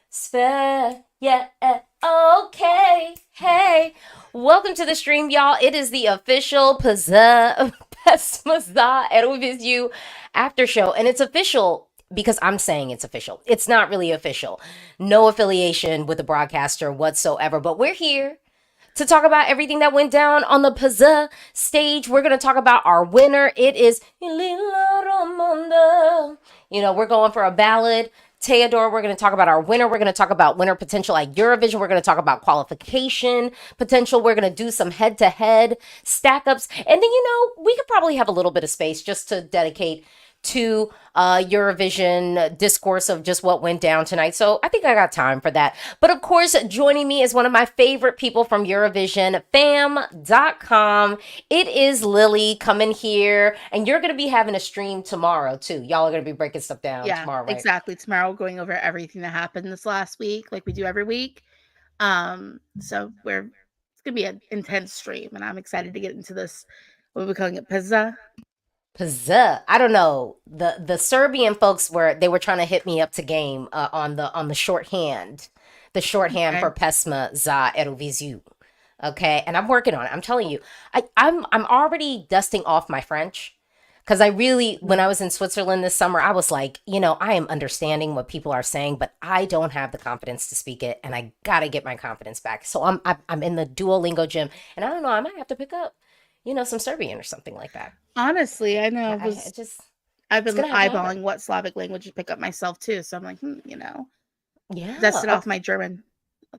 Sphere. Yeah. Okay. Hey. Welcome to the stream, y'all. It is the official Pesma Eurovision after show. And it's official because I'm saying it's official. It's not really official. No affiliation with the broadcaster whatsoever. But we're here to talk about everything that went down on the Pazza stage. We're going to talk about our winner. It is, we're going for a ballad. Theodore, we're going to talk about our winner. We're going to talk about winner potential at Eurovision. We're going to talk about qualification potential. We're going to do some head to head stack ups. And then, we could probably have a little bit of space just to dedicate to Eurovision discourse of just what went down tonight. So I think I got time for that. But of course, joining me is one of my favorite people from Eurovision Fam.com. It is Lily coming here, and you're going to be having a stream tomorrow too. Y'all are going to be breaking stuff down tomorrow, right? Exactly. Tomorrow, going over everything that happened this last week, like we do every week. So it's gonna be an intense stream, and I'm excited to get into this. What are we calling it? Pizza. Pazza. I don't know. The Serbian folks were trying to hit me up to game on the shorthand. The shorthand Okay. for Pesma za Eurovisiu. Okay, and I'm working on it. I'm telling you, I'm already dusting off my French because I really, when I was in Switzerland this summer, I was like, I am understanding what people are saying, but I don't have the confidence to speak it, and I gotta get my confidence back. So I'm in the Duolingo gym, and I don't know, I might have to pick up, some Serbian or something like that. Honestly, I know I just I've it's been gonna have to eyeballing happen. what Slavic language to pick up myself too. So I'm like, Yeah. dusted off my German.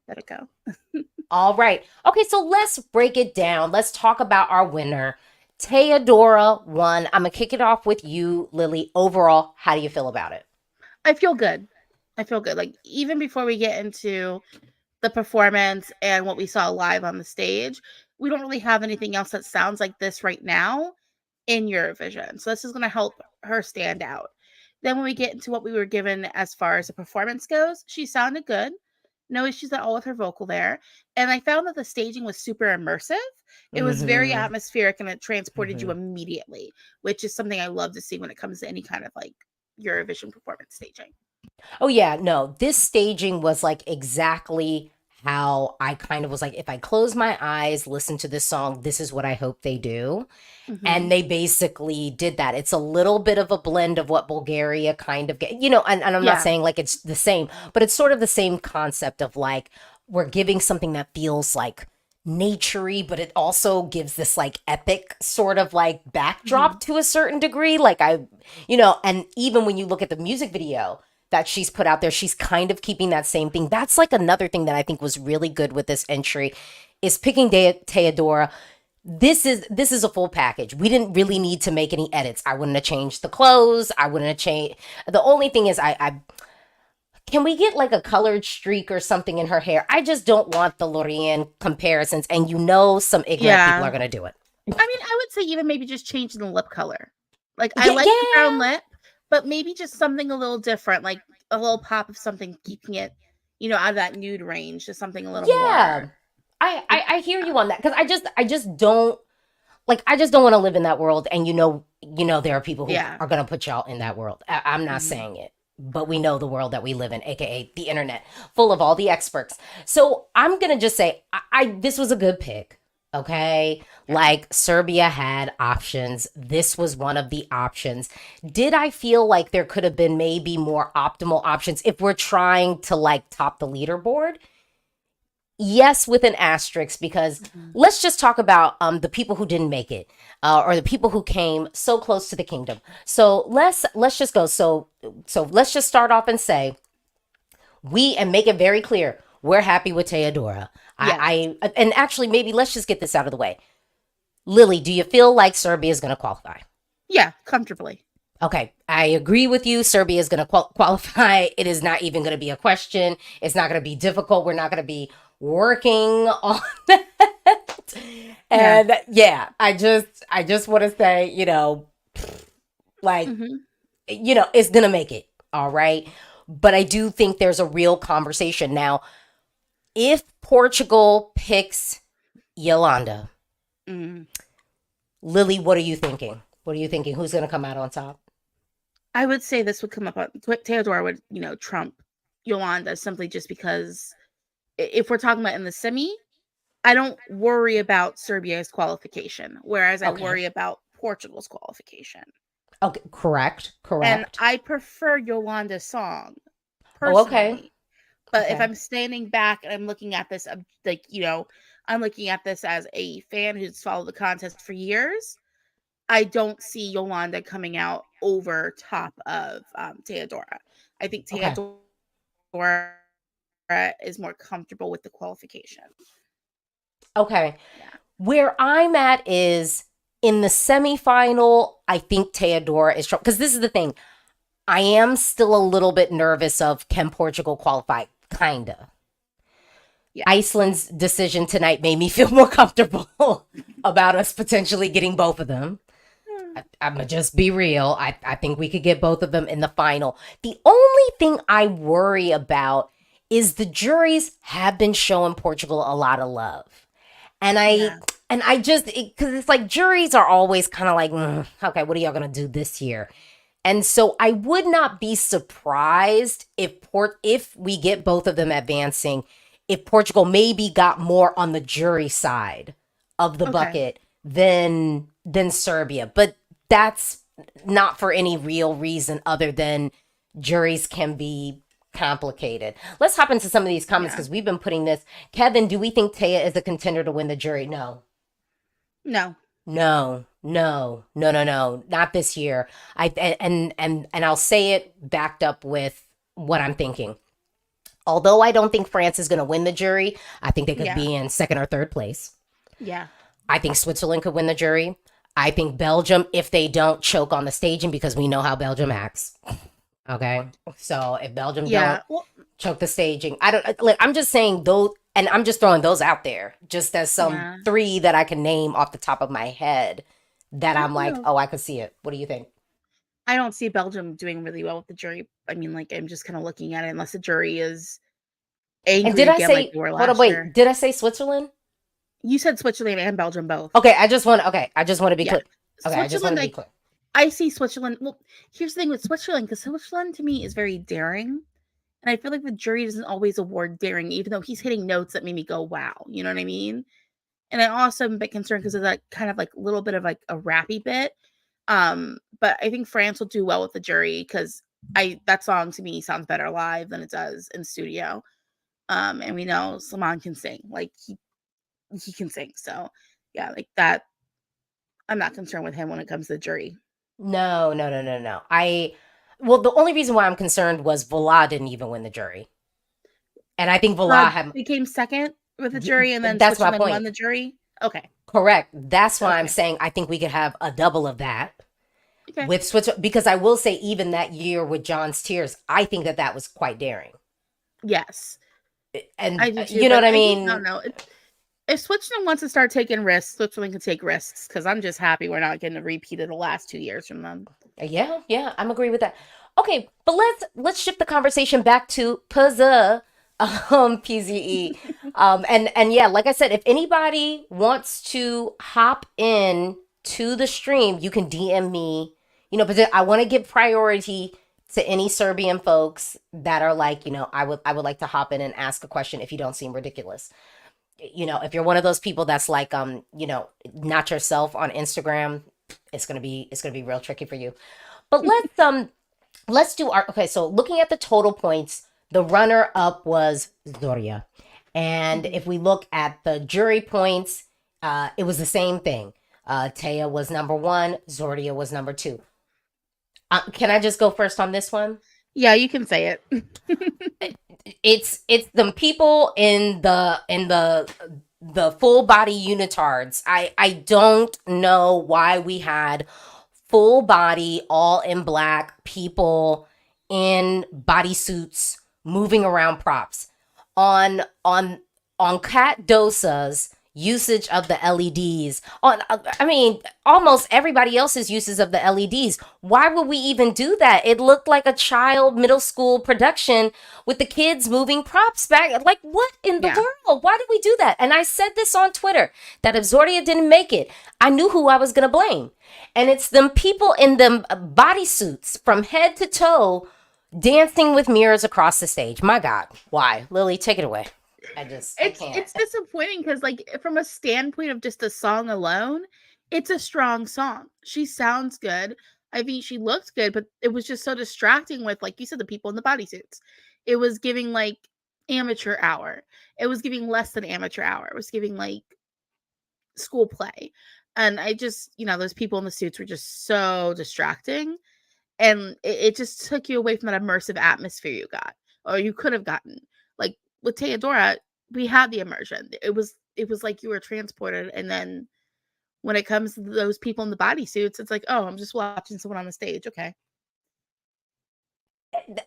Let it go. All right. Okay, so let's break it down. Let's talk about our winner. Theodora won. I'm gonna kick it off with you, Lily. Overall, how do you feel about it? I feel good. I feel good. Like even before we get into the performance and what we saw live on the stage, we don't really have anything else that sounds like this right now in Eurovision. So this is going to help her stand out. Then when we get into what we were given as far as the performance goes, she sounded good. No issues at all with her vocal there. And I found that the staging was super immersive. It was very Mm-hmm. atmospheric and it transported you Mm-hmm. immediately, which is something I love to see when it comes to any kind of like Eurovision performance staging. Oh yeah, no, this staging was like exactly how I kind of was like, if I close my eyes, listen to this song, this is what I hope they do. Hmm. And they basically did that. It's a little bit of a blend of what Bulgaria kind of get, and I'm not Yeah. saying like it's the same, but it's sort of the same concept of like we're giving something that feels like naturey, but it also gives this like epic sort of like Hmm. backdrop to a certain degree. And even when you look at the music video that she's put out there, she's kind of keeping that same thing. That's like another thing that I think was really good with this entry is picking Teodora. This is a full package. We didn't really need to make any edits. I wouldn't have changed the clothes. I wouldn't have changed. The only thing is, I can we get like a colored streak or something in her hair? I just don't want the Lorraine comparisons, and some ignorant people Yeah. are gonna do it. I mean, I would say even maybe just changing the lip color. Like I Yeah, like the brown yeah, lip, but maybe just something a little different, like a little pop of something, keeping it, out of that nude range, just something a little yeah. more. I Like, I, I hear you on that because I just don't want to live in that world, and there are people who yeah, are gonna put y'all in that world. I'm not mhm. saying it, but we know the world that we live in, aka the internet, full of all the experts. So I'm gonna just say, this was a good pick. Okay, like Serbia had options. This was one of the options. Did I feel like there could have been maybe more optimal options if we're trying to like top the leaderboard? Yes, with an asterisk, because Mhm. let's just talk about the people who didn't make it, or the people who came so close to the kingdom. So let's just go. So let's just start off and say and make it very clear we're happy with Teodora. Yes, And actually maybe let's just get this out of the way. Lily, do you feel like Serbia is going to qualify? yeah, comfortably. Okay, I agree with you. Serbia is going to qualify. It is not even going to be a question. It's not going to be difficult. We're not going to be working on that. Yeah. And yeah, I just want to say, like, Hmm. it's going to make it. All right. But I do think there's a real conversation now. If Portugal picks Yolanda, Mm. Lily, what are you thinking? What are you thinking? Who's going to come out on top? I would say this would come up on Theodore would, trump, Yolanda simply just because if we're talking about in the semi, I don't worry about Serbia's qualification, whereas I Okay. worry about Portugal's qualification. Okay. Correct. And Correct. I prefer Yolanda's song Oh, okay. personally. But if Okay. I'm standing back and I'm looking at this, like, I'm looking at this as a fan who's followed the contest for years, I don't see Yolanda coming out over top of Teodora. I think Okay. Teodora is more comfortable with the qualification. Okay. Yeah. Where I'm at is in the semifinal, I think Teodora is strong. Because this is the thing. I am still a little bit nervous of can Portugal qualify? Kinda. Yeah. Iceland's decision tonight made me feel more comfortable about us potentially getting both of them. I'm gonna just be real. I think we could get both of them in the final. The only thing I worry about is the juries have been showing Portugal a lot of love. And I just, because it's like juries are always kind of like, okay, what are y'all gonna do this year? And so I would not be surprised if we get both of them advancing, if Portugal maybe got more on the jury side of the bucket than Serbia. But that's not for any real reason other than juries can be complicated. Let's hop into some of these comments because we've been putting this. Kevin, do we think Taya is a contender to win the jury? No. No. No, no, no, no, no, not this year. And I'll say it backed up with what I'm thinking. Although I don't think France is going to win the jury, I think they could be in second or third place. Yeah. I think Switzerland could win the jury. I think Belgium, if they don't choke on the staging, because we know how Belgium acts. Okay, so if Belgium don't choke the staging, I'm just saying those, and I'm just throwing those out there, just as some three that I can name off the top of my head that I'm like, oh, I could see it. What do you think? I don't see Belgium doing really well with the jury. I mean, like, I'm just kind of looking at it, unless the jury is angry And did I again, say? like they were Hold on, last wait. year. Did I say Switzerland? You said Switzerland and Belgium both. Okay, I just want to be clear. Okay, I just want to be clear. I see Switzerland. Well, here's the thing with Switzerland, because Switzerland to me is very daring. And I feel like the jury doesn't always award daring, even though he's hitting notes that made me go, wow. You know what I mean? And I also am a bit concerned because of that kind of like a little bit of like a rappy bit. But I think France will do well with the jury because that song to me sounds better live than it does in studio. And we know Salman can sing. Like he can sing. So yeah, like that. I'm not concerned with him when it comes to the jury. No. Well, the only reason why I'm concerned was Vola didn't even win the jury. And I think Vola became second with the jury, and then that's my point. Won the jury. Okay. Correct. That's why I'm saying I think we could have a double of that with Switzerland, because I will say even that year with John's Tears, I think that was quite daring. Yes. And I do too, you know what I mean? No. If Switzerland wants to start taking risks, Switzerland can take risks, because I'm just happy we're not getting a repeat of the last 2 years from them. Yeah, I'm agree with that. Okay, but let's shift the conversation back to Pesma, PZE. And yeah, like I said, if anybody wants to hop in to the stream, you can DM me. But I want to give priority to any Serbian folks that are like, I would like to hop in and ask a question if you don't seem ridiculous. If you're one of those people that's like, not yourself on Instagram, it's gonna be real tricky for you. But let's do so looking at the total points, the runner up was Zoria. And if we look at the jury points, it was the same thing. Taya was number 1, Zoria was number 2. Can I just go first on this one? Yeah, you can say it. It's the people in the full body unitards. I don't know why we had full body, all in black people in bodysuits moving around props. On Kat Dosa's usage of the LEDs, almost everybody else's uses of the LEDs. Why would we even do that? It looked like a child middle school production with the kids moving props back. Like, what in the world? Why did we do that? And I said this on Twitter, that if Zoria didn't make it, I knew who I was going to blame. And it's them people in them bodysuits from head to toe Dancing with mirrors across the stage. My God. Why? Lily, take it away. I can't. It's disappointing because like from a standpoint of just the song alone, it's a strong song. She sounds good. I mean, she looks good, but it was just so distracting with, like you said, the people in the bodysuits. It was giving like amateur hour. It was giving less than amateur hour. It was giving like school play. And I just, those people in the suits were just so distracting. And it just took you away from that immersive atmosphere you got, or you could have gotten. Like with Theodora, we had the immersion. It was like you were transported, and then when it comes to those people in the bodysuits, it's like, oh, I'm just watching someone on the stage. Okay.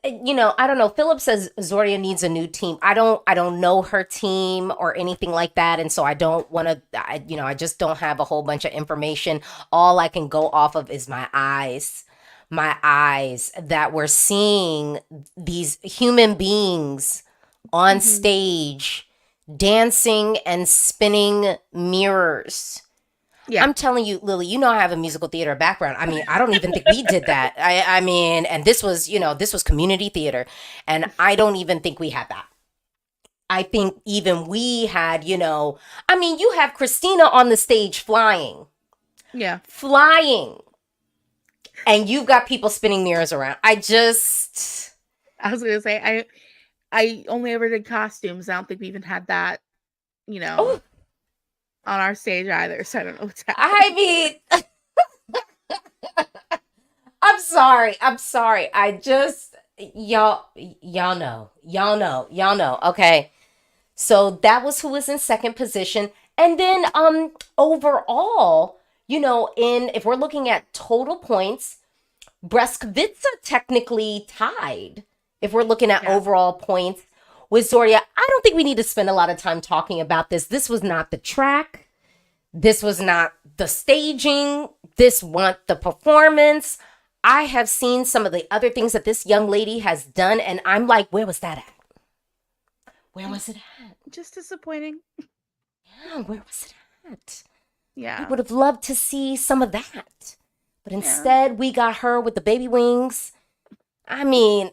I don't know. Philip says Zoria needs a new team. I don't know her team or anything like that, and so I don't want to. I just don't have a whole bunch of information. All I can go off of is my eyes that we're seeing these human beings on Mm-hmm. stage dancing and spinning mirrors. Yeah. I'm telling you, Lily, I have a musical theater background. I mean, I don't even think we did that. I mean, and this was community theater, and I don't even think we had that. I think even we had, I mean, you have Christina on the stage Yeah. flying, and you've got people spinning mirrors around. I was gonna say I only ever did costumes. I don't think we even had that, Oh, on our stage either. So I don't know what's happening. I mean, I'm sorry. I'm sorry. Y'all know. Okay. So that was who was in second position. And then overall, in if we're looking at total points, Breskvitsa technically tied. If we're looking at Yeah. overall points with Zoria, I don't think we need to spend a lot of time talking about this. This was not the track. This was not the staging. This wasn't the performance. I have seen some of the other things that this young lady has done, and I'm like, where was that at? Where was it at? Just disappointing. Yeah, where was it at? I Yeah. would have loved to see some of that. But instead, we got her with the baby wings. I mean,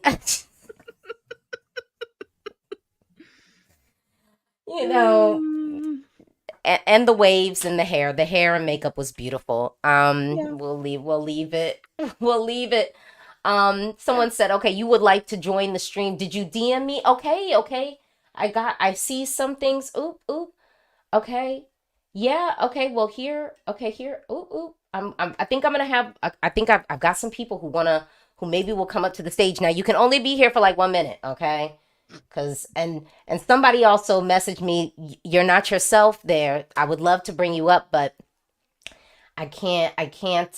you know, Mm, and the waves and the hair. The hair and makeup was beautiful. yeah. We'll leave it. We'll leave it. Someone said, okay, you would like to join the stream. Did you DM me? Okay. I see some things. Oop. Okay. Yeah, okay. Well, here. Oop. I think I'm gonna have. I think I've got some people who maybe will come up to the stage. Now you can only be here for like 1 minute, okay? Cause and somebody also messaged me. You're not yourself there. I would love to bring you up, but I can't. I can't.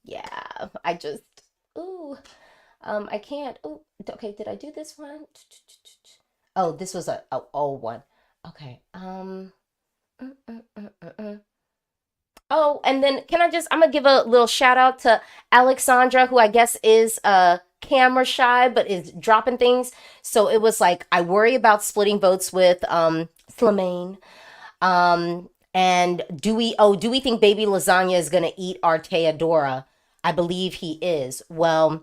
Yeah. I just. Ooh. I can't. Ooh. Okay. Did I do this one? Oh, this was a old one. Okay. Mm, mm, mm, mm, mm. Oh, and then I'm gonna give a little shout out to Alexandra, who I guess is camera shy but is dropping things. So it was like I worry about splitting votes with Slimane. And do we think baby lasagna is gonna eat our Teodora? I believe he is. Well,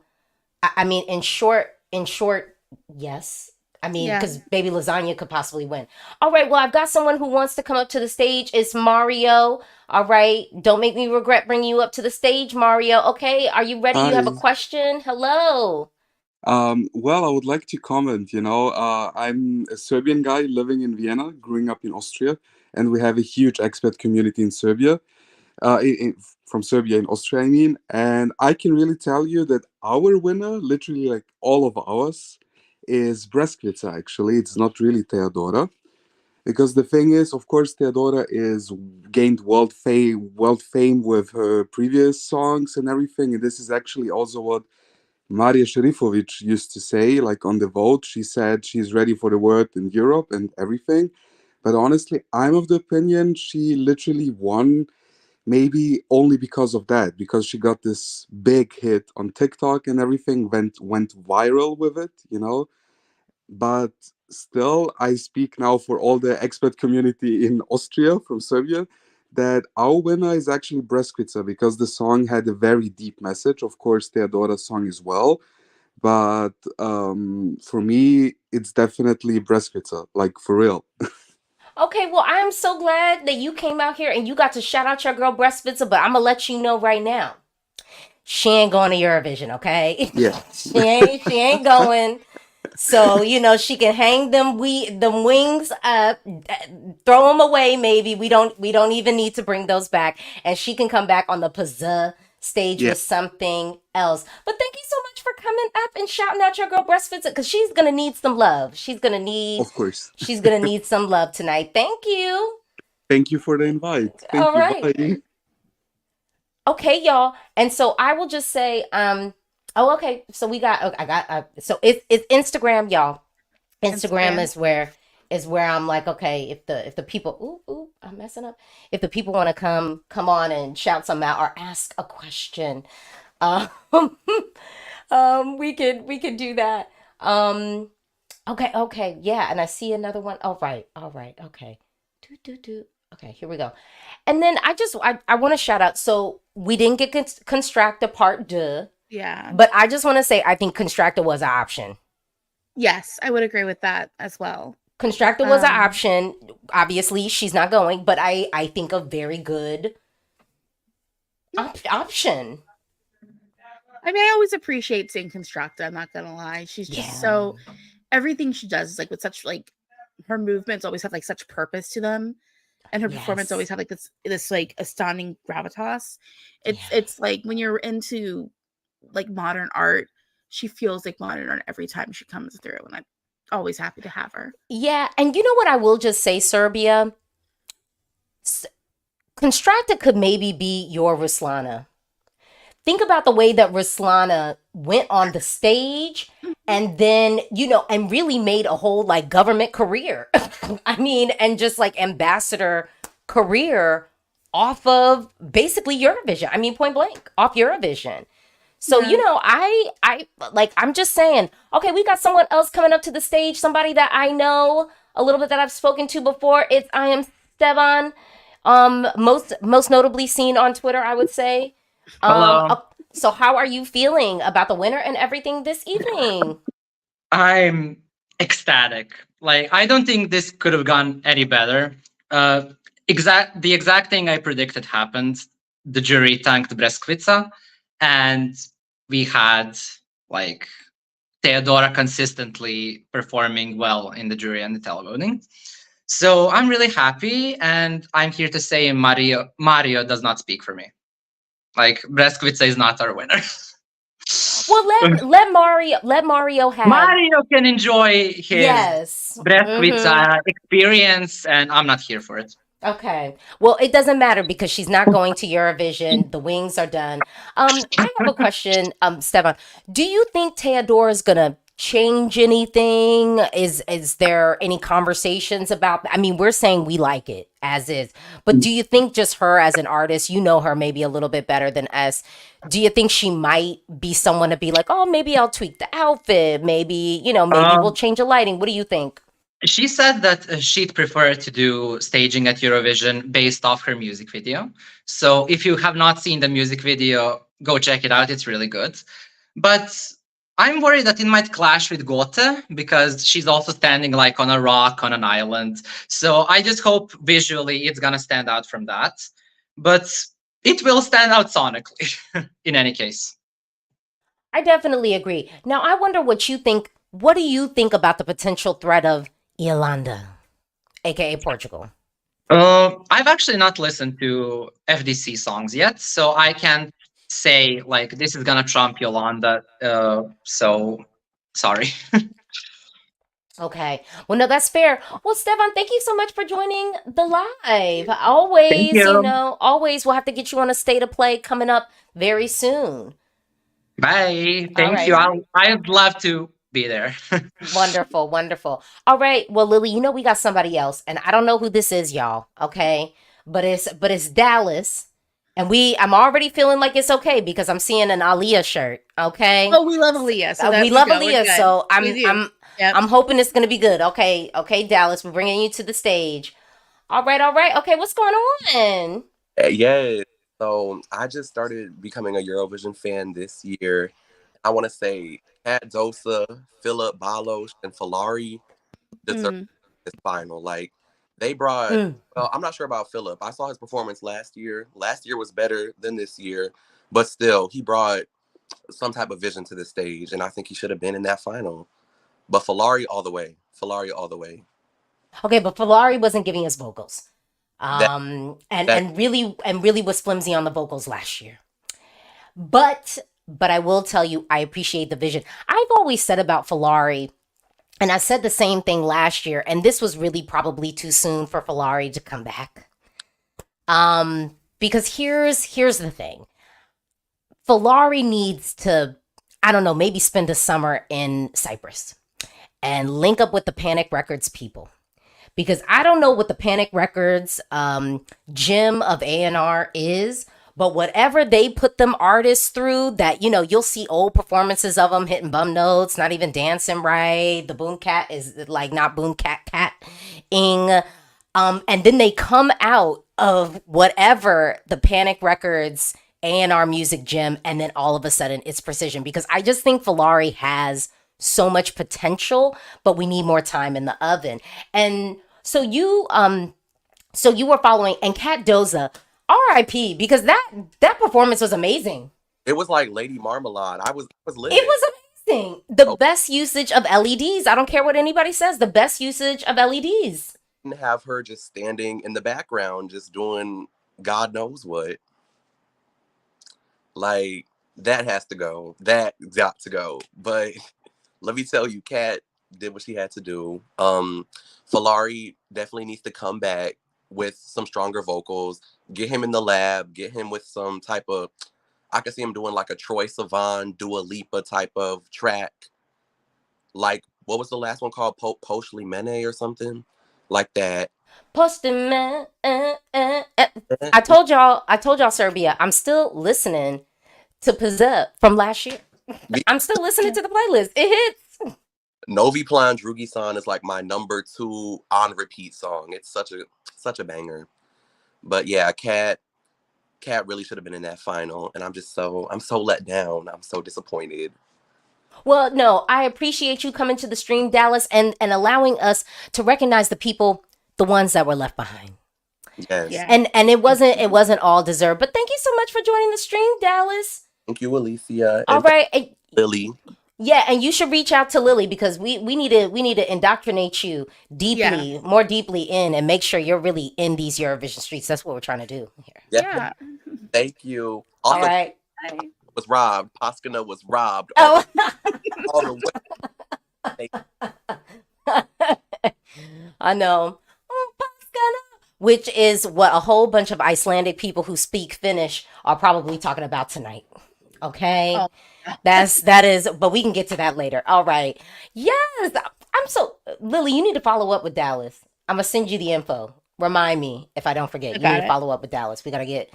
I mean, in short, yes. I mean, Yeah. because baby lasagna could possibly win. All right. Well, I've got someone who wants to come up to the stage. It's Mario. All right. Don't make me regret bringing you up to the stage, Mario. Okay. Are you ready? You have a Hi. question? Hello. Well, I would like to comment. I'm a Serbian guy living in Vienna, growing up in Austria, and we have a huge expat community in Serbia, from Serbia in Austria, I mean. And I can really tell you that our winner, literally like all of ours, is Breskvica, actually. It's not really Teodora. Because the thing is, of course, Teodora is gained world fame with her previous songs and everything. And this is actually also what Maria Sherifovic used to say, like on the vote, she said she's ready for the world in Europe and everything. But honestly, I'm of the opinion she literally won maybe only because of that, because she got this big hit on TikTok and everything went viral with it. But still, I speak now for all the expat community in Austria from Serbia that our winner is actually Breskvica because the song had a very deep message. Of course, Theodora's song as well, But for me, it's definitely Breskvitsa, like for real. Okay, well, I'm so glad that you came out here and you got to shout out your girl Breastfitzer, but I'm gonna let you know right now. She ain't going to Eurovision, okay? Yeah. she ain't going. So, she can hang them wings up, throw them away maybe. We don't even need to bring those back, and she can come back on the Pazza stage Yeah, with something else. But thank you so much for coming up and shouting out your girl Breastfits cuz she's going to need some love. of course. She's going to need some love tonight. Thank you. Thank you for the invite. All Thank you. right. Bye. Okay, y'all. And so I will just say oh, okay. So we got okay, I got so it's Instagram, y'all. Instagram Instagram. is where I'm like, okay, if the people I'm messing up. If the people want to come on and shout something out or ask a question, um, we could do that. Okay, yeah, and I see another one. All right, okay, do. Okay, here we go. And then I want to shout out. So we didn't get Constructor Part Deux, Yeah. but I just want to say I think Constructor was an option. Yes, I would agree with that as well. Constructor was an Um, option. Obviously, she's not going, but I think a very good option. I mean, I always appreciate seeing Constructa. I'm not gonna lie. She's just so everything she does is like with such like her movements always have like such purpose to them, and her performance always Yes. have like this like astounding gravitas. Yeah. It's like when you're into like modern art, she feels like modern art every time she comes through, and I'm always happy to have her. Yeah, and you know what I will just say, Serbia? S- Constructor could maybe be your Ruslana. Think about the way that Ruslana went on the stage and then, and really made a whole like government career. I mean, and just like ambassador career off of basically Eurovision. I mean, point blank, off Eurovision. So, Yeah. I'm just saying, okay, we got someone else coming up to the stage, somebody that I know a little bit that I've spoken to before. I am Stevan, most notably seen on Twitter, I would say. Hello. So how are you feeling about the winner and everything this evening? I'm ecstatic. Like, I don't think this could have gone any better. The exact thing I predicted happened. The jury thanked Breskvica, and we had like Theodora consistently performing well in the jury and the televoting. So I'm really happy, and I'm here to say Mario does not speak for me. Like, Breskvica is not our winner. Well, let Mario have. Mario can enjoy his Yes. Breskvica experience, and I'm not here for it. Okay. Well, it doesn't matter because she's not going to Eurovision. The wings are done. I have a question, Stefan. Do you think Theodora is gonna change anything? Is there any conversations about? I mean, we're saying we like it as is, but do you think just her as an artist, you know her maybe a little bit better than us? Do you think she might be someone to be like, oh, maybe I'll tweak the outfit, maybe maybe we'll change the lighting? What do you think? She said that she'd prefer to do staging at Eurovision based off her music video. So if you have not seen the music video, go check it out. It's really good. But I'm worried that it might clash with Gote because she's also standing like on a rock on an island. So I just hope visually it's gonna stand out from that. But it will stand out sonically in any case. I definitely agree. Now, I wonder what you think. What do you think about the potential threat of Yolanda, aka Portugal? I've actually not listened to FDC songs yet, so I can't say like this is gonna trump Yolanda. So sorry. Okay. Well, no, that's fair. Well, Stefan, thank you so much for joining the live. Thank Always, you. always we'll have to get you on a state of play coming up very soon. Bye. All Thank you. right. I'd love to be there. Wonderful, wonderful. All right. Well, Lily, we got somebody else, and I don't know who this is, y'all. Okay, but it's Dallas, and I'm already feeling like it's okay because I'm seeing an Aaliyah shirt. Okay. Oh, we love Aaliyah. So We that's love good. We're Aaliyah, good. so We do. I'm Yep. I'm hoping it's gonna be good. Okay, Dallas, we're bringing you to the stage. All right. Okay, what's going on? Yeah. So I just started becoming a Eurovision fan this year. I want to say Kat Dosa, Philip Balos, and Falari deserve Mm. this final. Like they brought. Mm. Well, I'm not sure about Philip. I saw his performance last year. Last year was better than this year, but still, he brought some type of vision to the stage, and I think he should have been in that final. But Falari all the way. Falari all the way. Okay, but Falari wasn't giving us vocals. That And that really was flimsy on the vocals last year. But I will tell you, I appreciate the vision. I've always said about Falari, and I said the same thing last year, and this was really probably too soon for Falari to come back. Because here's the thing. Falari needs to, I don't know, maybe spend a summer in Cyprus and link up with the Panic Records people. Because I don't know what the Panic Records gym of A&R is, but whatever they put them artists through, that, you know, you'll see old performances of them hitting bum notes, not even dancing right. The boom cat is like not boom ing. And then they come out of whatever the Panic Records A&R music gym, and then all of a sudden it's precision. Because I just think Falari has so much potential, but we need more time in the oven. And so you were following, and Kat Doza, R.I.P. because that performance was amazing. it was like Lady Marmalade. I was It livid. was amazing. The Oh, best usage of LEDs. I don't care what anybody says. The best usage of LEDs. didn't have her just standing in the background, just doing God knows what. Like that has to go. That got to go. But let me tell you, Kat did what she had to do. Falari definitely needs to come back with some stronger vocals. Get him in the lab. Get him with some type of. I can see him doing like a Troye Sivan, Dua Lipa type of track. Like what was the last one called? Poshli Mene or something like that. Posting man. I told y'all Serbia, I'm still listening to Pizza from last year. I'm still listening to the playlist. It hits. Novi Plan Drugi-san is like my number 2 on repeat song. It's such a banger. But yeah, Kat really should have been in that final, and I'm so let down. I'm so disappointed. Well, no, I appreciate you coming to the stream, Dallas, and allowing us to recognize the people, the ones that were left behind. Yes. Yeah. And it wasn't all deserved. But thank you so much for joining the stream, Dallas. Thank you, Alesia. All And right. Lily. Yeah, and you should reach out to Lily because we need to indoctrinate you deeply, more deeply in, and make sure you're really in these Eurovision streets. That's what we're trying to do here. Yeah. Thank you. Also, All right. was robbed. Paskana was robbed. Oh. All the way. I know. Which is what a whole bunch of Icelandic people who speak Finnish are probably talking about tonight. Okay. Oh. That is, but we can get to that later. All right. Yes. Lily, you need to follow up with Dallas. I'm gonna send you the info. Remind me if I don't forget. You need to follow up with Dallas. We gotta get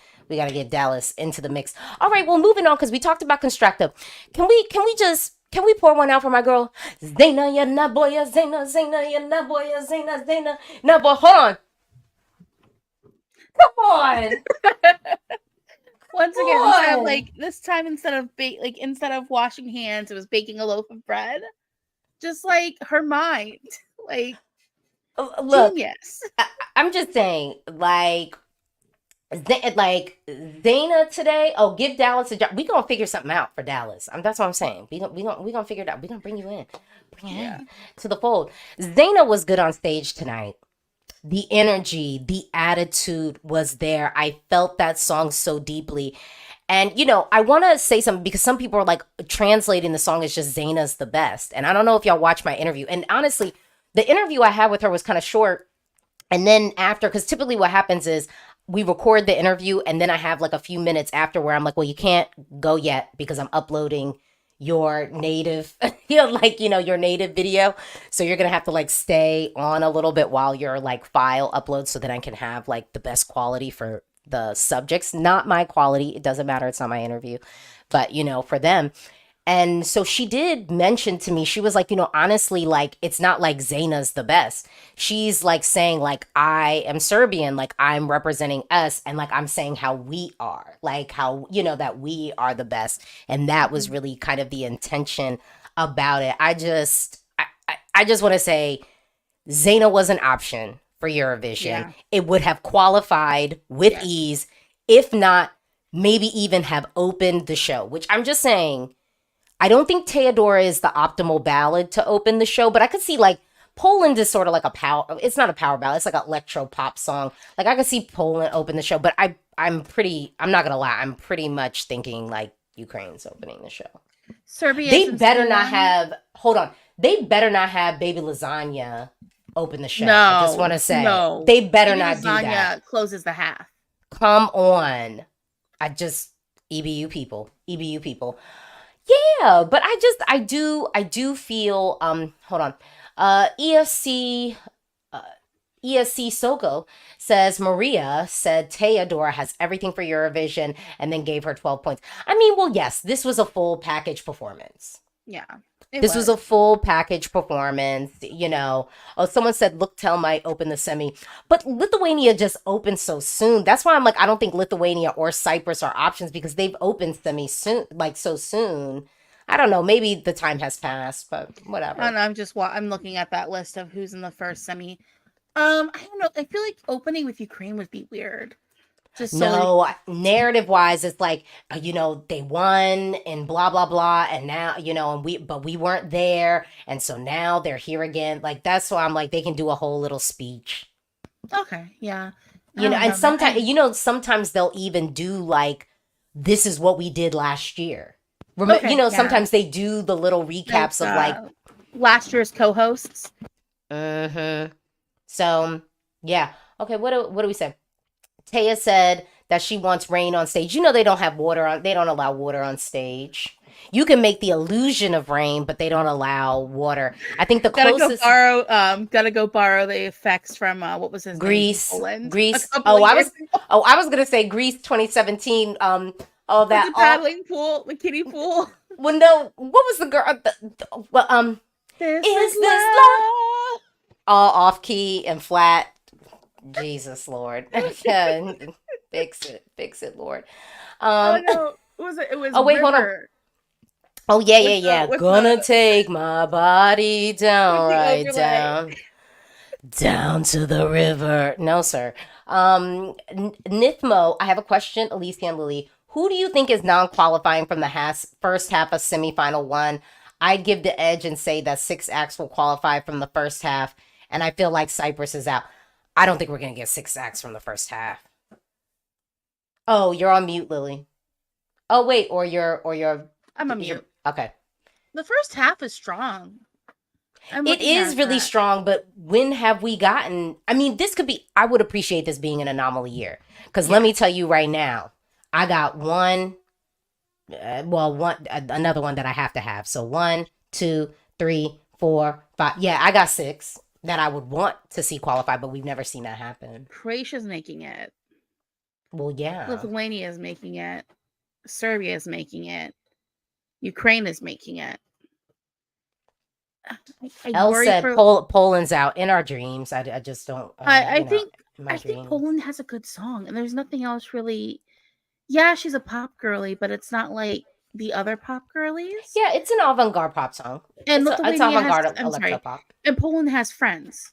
Dallas into the mix. All right, well, moving on, because we talked about Constructive. Can we pour one out for my girl? Zena, ya na boya, Zena, ya na boya, Zena. No, but hold on. Come on. Once again, instead of washing hands, it was baking a loaf of bread. Just like her mind, like look, genius. I'm just saying, like Zena today. Oh, give Dallas a job. We gonna figure something out for Dallas. That's what I'm saying. We gonna figure it out. We gonna bring you in, in to the fold. Zena was good on stage tonight. The energy, the attitude was there. I felt that song so deeply. And, you know, I want to say something because some people are like translating the song as just Zena's the best. And I don't know if y'all watched my interview. And honestly, the interview I had with her was kind of short. And then after, because typically what happens is we record the interview and then I have like a few minutes after where I'm like, well, you can't go yet because I'm uploading your native, your native video. So you're going to have to like stay on a little bit while your like file uploads so that I can have like the best quality for the subjects, not my quality. It doesn't matter. It's not my interview, but for them. And so she did mention to me, she was like, honestly, like, it's not like Zena's the best. She's like saying like, I am Serbian, like I'm representing us. And like, I'm saying how we are, like how, that we are the best. And that was really kind of the intention about it. I just want to say Zayn was an option for Eurovision. Yeah. It would have qualified with Yes. ease, if not maybe even have opened the show, which I'm just saying, I don't think Theodora is the optimal ballad to open the show, but I could see like Poland is sort of like a power, it's not a power ballad, it's like an electro pop song. Like I could see Poland open the show, but I'm not gonna lie, I'm pretty much thinking like Ukraine's opening the show. Serbia. They better not have, hold on, they better not have Baby Lasagna open the show. No, I just want to say, no. they better Baby not do Lasagna that. closes the half. Come on. EBU people. Yeah, but I do feel, hold on. ESC Soko says Maria said Theodora has everything for Eurovision and then gave her 12 points. I mean, well, yes, this was a full package performance. Yeah. This was a full package performance, you know. Oh, someone said Looktel might open the semi, but Lithuania just opened so soon. That's why I'm like, I don't think Lithuania or Cyprus are options because they've opened semi soon, like so soon. I don't know. Maybe the time has passed, but whatever. And I'm looking at that list of who's in the first semi. I don't know. I feel like opening with Ukraine would be weird. Just No, narrative wise, it's like, you know, they won and blah, blah, blah. And now, you know, but we weren't there. And so now they're here again. Like, that's why I'm like, they can do a whole little speech. Okay. Yeah. You know, and sometimes they'll even do like, this is what we did last year. Okay, you know, yeah. sometimes they do the little recaps of like last year's co-hosts. So, yeah. Okay, what do we say? Taya said that she wants rain on stage. You know they don't allow water on stage. You can make the illusion of rain, but they don't allow water. I think the closest gotta go borrow the effects from what was his Greece. name? Poland. Greece. I was gonna say Greece 2017. The paddling pool, the kiddie pool. Well, no, what was the girl? This is this love? All off key and flat. Jesus Lord. Fix it, Lord. Oh no, it was oh wait, River. hold on. Oh yeah. Gonna take my body down, right down to the river. No, sir. Nithmo, I have a question, Alesia and Lily. Who do you think is non-qualifying from the first half of semifinal 1? I'd give the edge and say that 6 acts will qualify from the first half, and I feel like Cyprus is out. I don't think we're gonna get 6 acts from the first half. Oh, you're on mute, Lily. Oh wait, or you're. I'm on mute. Okay. The first half is strong. It is really strong, but when have we gotten? I mean, this could be. I would appreciate this being an anomaly year because let me tell you right now, I got another one that I have to have. So 1, 2, 3, 4, 5. Yeah, I got 6 that I would want to see qualify, but we've never seen that happen. Croatia's making it. Well, yeah. Lithuania is making it. Serbia is making it. Ukraine is making it. Elle said Poland's out in our dreams. I just don't. I think Poland has a good song, and there's nothing else really. Yeah, she's a pop girly, but it's not like the other pop girlies. Yeah, it's an avant-garde pop song. And it's avant-garde electro pop. And Poland has friends.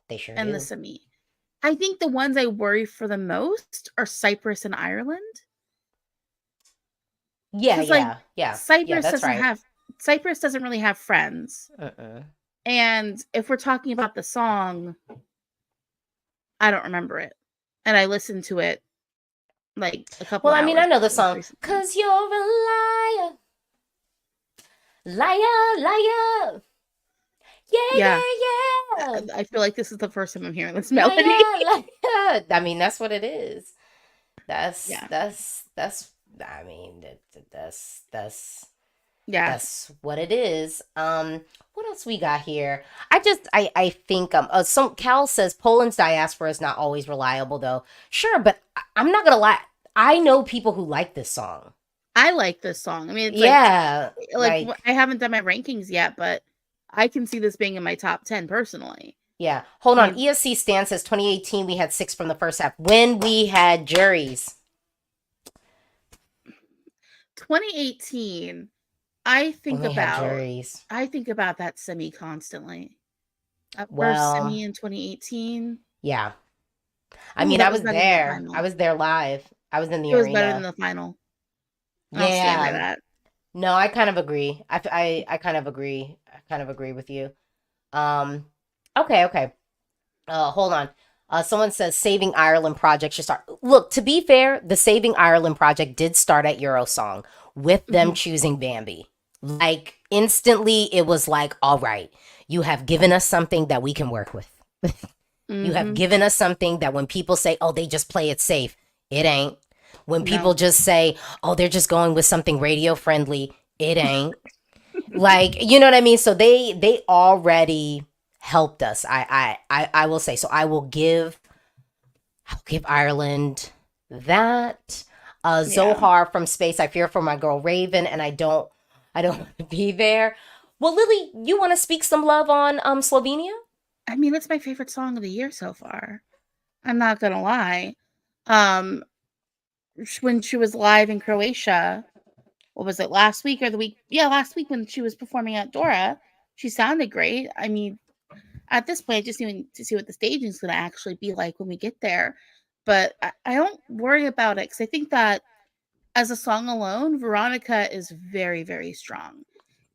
They sure do. And the semi. I think the ones I worry for the most are Cyprus and Ireland. Yeah. Cyprus doesn't really have friends. And if we're talking about the song, I don't remember it. And I listened to it like a couple hours. I mean, I know the song. 'Cause you're a liar. Liar. Yeah. I feel like this is the first time I'm hearing this melody. Liar. I mean, that's what it is. That's what it is. What else we got here? I think some Cal says Poland's diaspora is not always reliable though. Sure, but I'm not gonna lie. I know people who like this song. I like this song. I mean, it's like I haven't done my rankings yet, but I can see this being in my top 10 personally. Yeah. Hold on. ESC Stan says 2018 we had 6 from the first half when we had juries. 2018, I think When we had about juries. that semi constantly. That first Well, semi in 2018. yeah. I Ooh, mean, I that was was better than the there. I final. was there live. I was in the It was better than arena. the final. I'll stand by Yeah. that. No, I kind of agree. I kind of agree. I kind of agree with you. Um, okay. Hold on. Someone says Saving Ireland project should start. Look, to be fair, the Saving Ireland project did start at Eurosong with them Mhm. choosing Bambi. Like instantly, it was like, all right, you have given us something that we can work with. You have Mhm. given us something that when people say, oh, they just play it safe, it ain't. When people No. just say, oh, they're just going with something radio friendly, it ain't. Like, you know what I mean? So they already helped us. I will say. So I'll give Ireland that. Yeah. Zohar from Space, I fear for my girl Raven, and I don't want to be there. Well, Lily, you want to speak some love on Slovenia? I mean, it's my favorite song of the year so far. I'm not gonna lie. Um, when she was live in Croatia, what was it, last week or the week? Yeah, last week when she was performing at Dora, she sounded great. I mean, at this point, I just need to see what the staging is going to actually be like when we get there. But I don't worry about it because I think that as a song alone, Veronica is very, very strong.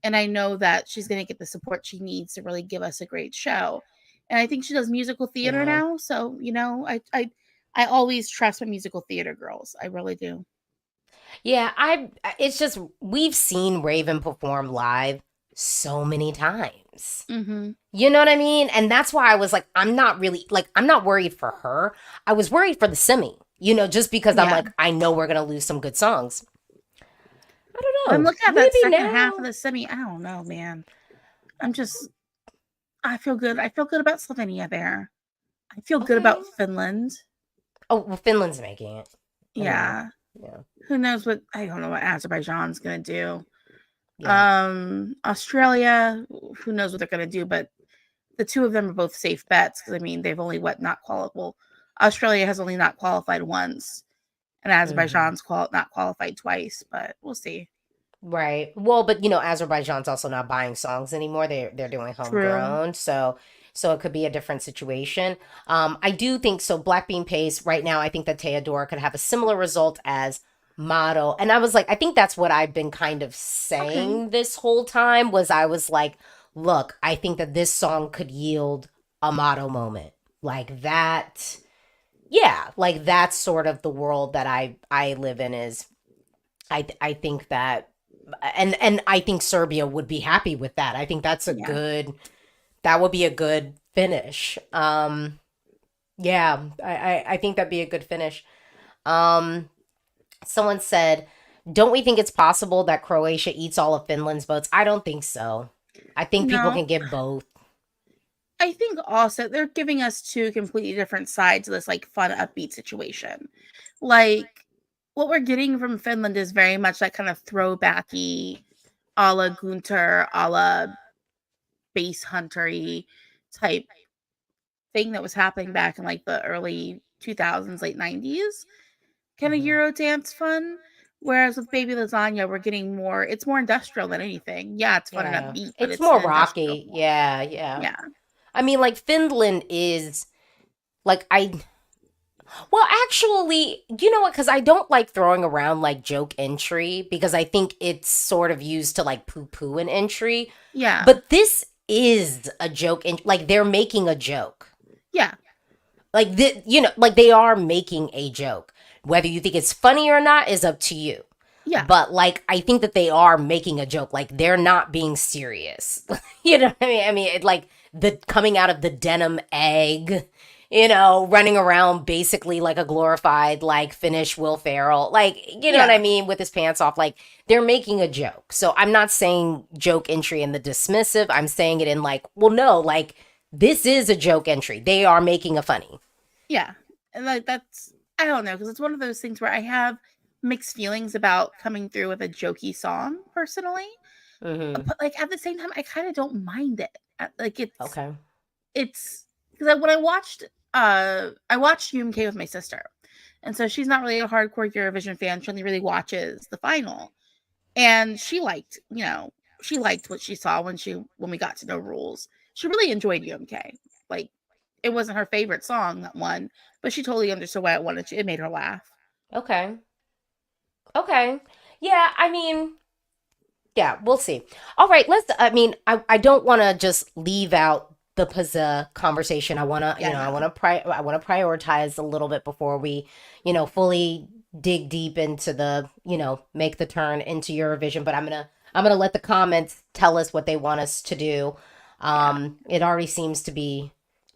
And I know that she's going to get the support she needs to really give us a great show. And I think she does musical theater Yeah. now. So, I always trust my musical theater girls. I really do. Yeah, it's just we've seen Raven perform live so many times. Mm-hmm. You know what I mean? And that's why I was like, I'm not worried for her. I was worried for the semi, just because I'm Yeah. like, I know we're gonna lose some good songs. I don't But I'm know. looking at Maybe that second now. half of the semi. I don't know, man. I feel good. I feel good about Slovenia there. I feel good about Okay. Finland. Oh, well, Finland's making it. I mean, Yeah. yeah. Who knows I don't know what Azerbaijan's gonna do. Yeah. Australia, who knows what they're gonna do, but the two of them are both safe bets because I mean they've only not qualified. Well, Australia has only not qualified once, and Azerbaijan's not qualified twice, but we'll see. Right. Well, but Azerbaijan's also not buying songs anymore. They're doing homegrown, so it could be a different situation. I do think so. Black Bean Paste right now. I think that Teodora could have a similar result as Motto, and I was like, I think that's what I've been kind of saying this whole time. Was I was like, look, I think that this song could yield a Motto moment like that. Yeah, like that's sort of the world that I live in. Is I think that and I think Serbia would be happy with that. I think that's that would be a good finish. Yeah, I think that'd be a good finish. Someone said, don't we think it's possible that Croatia eats all of Finland's votes? I don't think so. I think people No. can get both. I think also they're giving us two completely different sides of this like fun upbeat situation. Like what we're getting from Finland is very much that kind of throwbacky a la Gunter, a la bass huntery type thing that was happening back in like the early 2000s, late 90s, kind of Euro dance fun. Whereas with Baby Lasagna, we're getting it's more industrial than anything. Yeah, it's fun and upbeat, but It's it's more an industrial rocky. one. Yeah. I mean, like Finland is like well, actually, you know what? Because I don't like throwing around like joke entry because I think it's sort of used to like poo poo an entry. Yeah. But this is a joke. Like they're making a joke. Yeah. Like, like they are making a joke. Whether you think it's funny or not is up to you. Yeah. But like, I think that they are making a joke. Like they're not being serious. You know what I mean? I mean, like the coming out of the denim egg, running around basically like a glorified like Finnish Will Ferrell. Like, you know what I mean? With his pants off. Like they're making a joke. So I'm not saying joke entry in the dismissive. I'm saying it in like, well, no, like this is a joke entry. They are making a funny. Yeah. And like that's, I don't know, because it's one of those things where I have mixed feelings about coming through with a jokey song personally. But like at the same time, I kind of don't mind it. Like it's because when I watched UMK with my sister, and so she's not really a hardcore Eurovision fan. She only really watches the final. And she liked, she liked what she saw when we got to know rules. She really enjoyed UMK. Like, it wasn't her favorite song that won, but she totally understood why it won. It made her laugh. Okay. Okay. Yeah, I mean, yeah, we'll see. All right, I don't want to just leave out the Pazza conversation. I want to, Yeah, I no. want to I want to prioritize a little bit before we, fully dig deep into the, make the turn into Eurovision, but I'm going to let the comments tell us what they want us to do. It already seems to be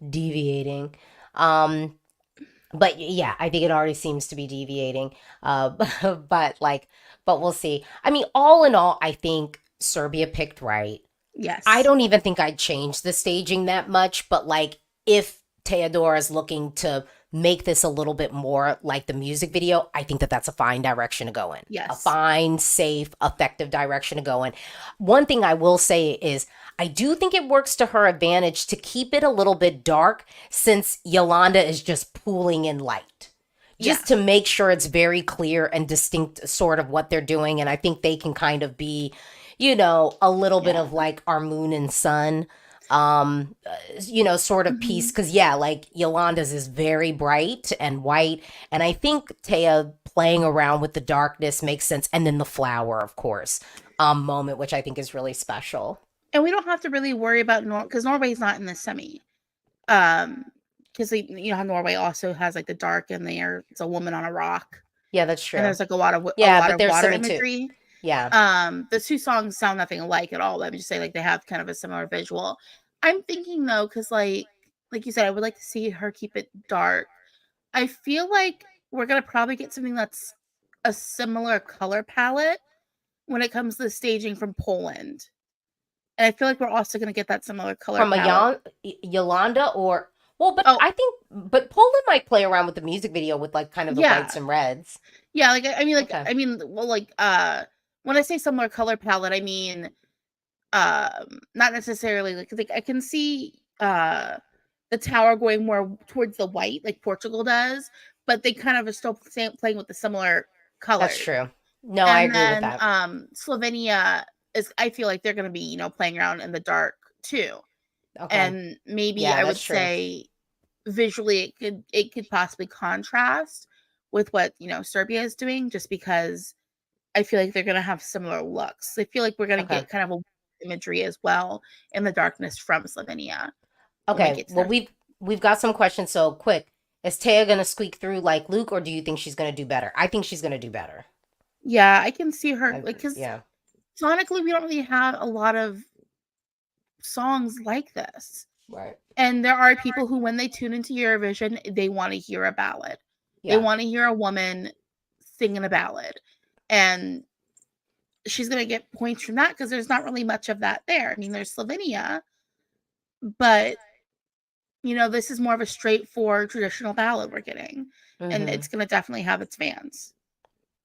deviating. But yeah, I think it already seems to be deviating. But we'll see. I mean, all in all, I think Serbia picked right. Yes. I don't even think I'd change the staging that much, but like if Teodora is looking to make this a little bit more like the music video, I think that that's a fine direction to go in. Yes. A fine, safe, effective direction to go in. One thing I will say is I do think it works to her advantage to keep it a little bit dark since Yolanda is just pooling in light. Just to make sure it's very clear and distinct sort of what they're doing. And I think they can kind of be, a little bit of like our moon and sun, sort of piece. Cause like Yolanda's is very bright and white. And I think Taya playing around with the darkness makes sense. And then the flower, of course, moment, which I think is really special. And we don't have to really worry about because Norway's not in the semi. Because how Norway also has like the dark in there. It's a woman on a rock. Yeah, that's true. And there's like a lot of there's water semi imagery. Too. Yeah. The two songs sound nothing alike at all. Let me just say, like, they have kind of a similar visual. I'm thinking though, because like you said, I would like to see her keep it dark. I feel like we're gonna probably get something that's a similar color palette when it comes to the staging from Poland. And I feel like we're also gonna get that similar color from palette. Yolanda or I think Poland might play around with the music video with like kind of the whites and reds. Yeah, like I mean, when I say similar color palette, I mean not necessarily like I can see the tower going more towards the white like Portugal does, but they kind of are still playing with the similar colors. That's true. No, I agree with that. Slovenia is, I feel like they're going to be, playing around in the dark too. Okay. And maybe I would say visually it could possibly contrast with what, Serbia is doing, just because I feel like they're going to have similar looks. I feel like we're going to get kind of a imagery as well in the darkness from Slovenia. Okay. Well, we've got some questions. So quick, is Taya going to squeak through like Luke, or do you think she's going to do better? I think she's going to do better. Yeah, I can see her because sonically we don't really have a lot of songs like this. Right. And there are people who, when they tune into Eurovision, they want to hear a ballad. Yeah. They want to hear a woman singing a ballad. And she's going to get points from that because there's not really much of that there. I mean, there's Slovenia, but, this is more of a straightforward traditional ballad we're getting. Mm-hmm. And it's going to definitely have its fans.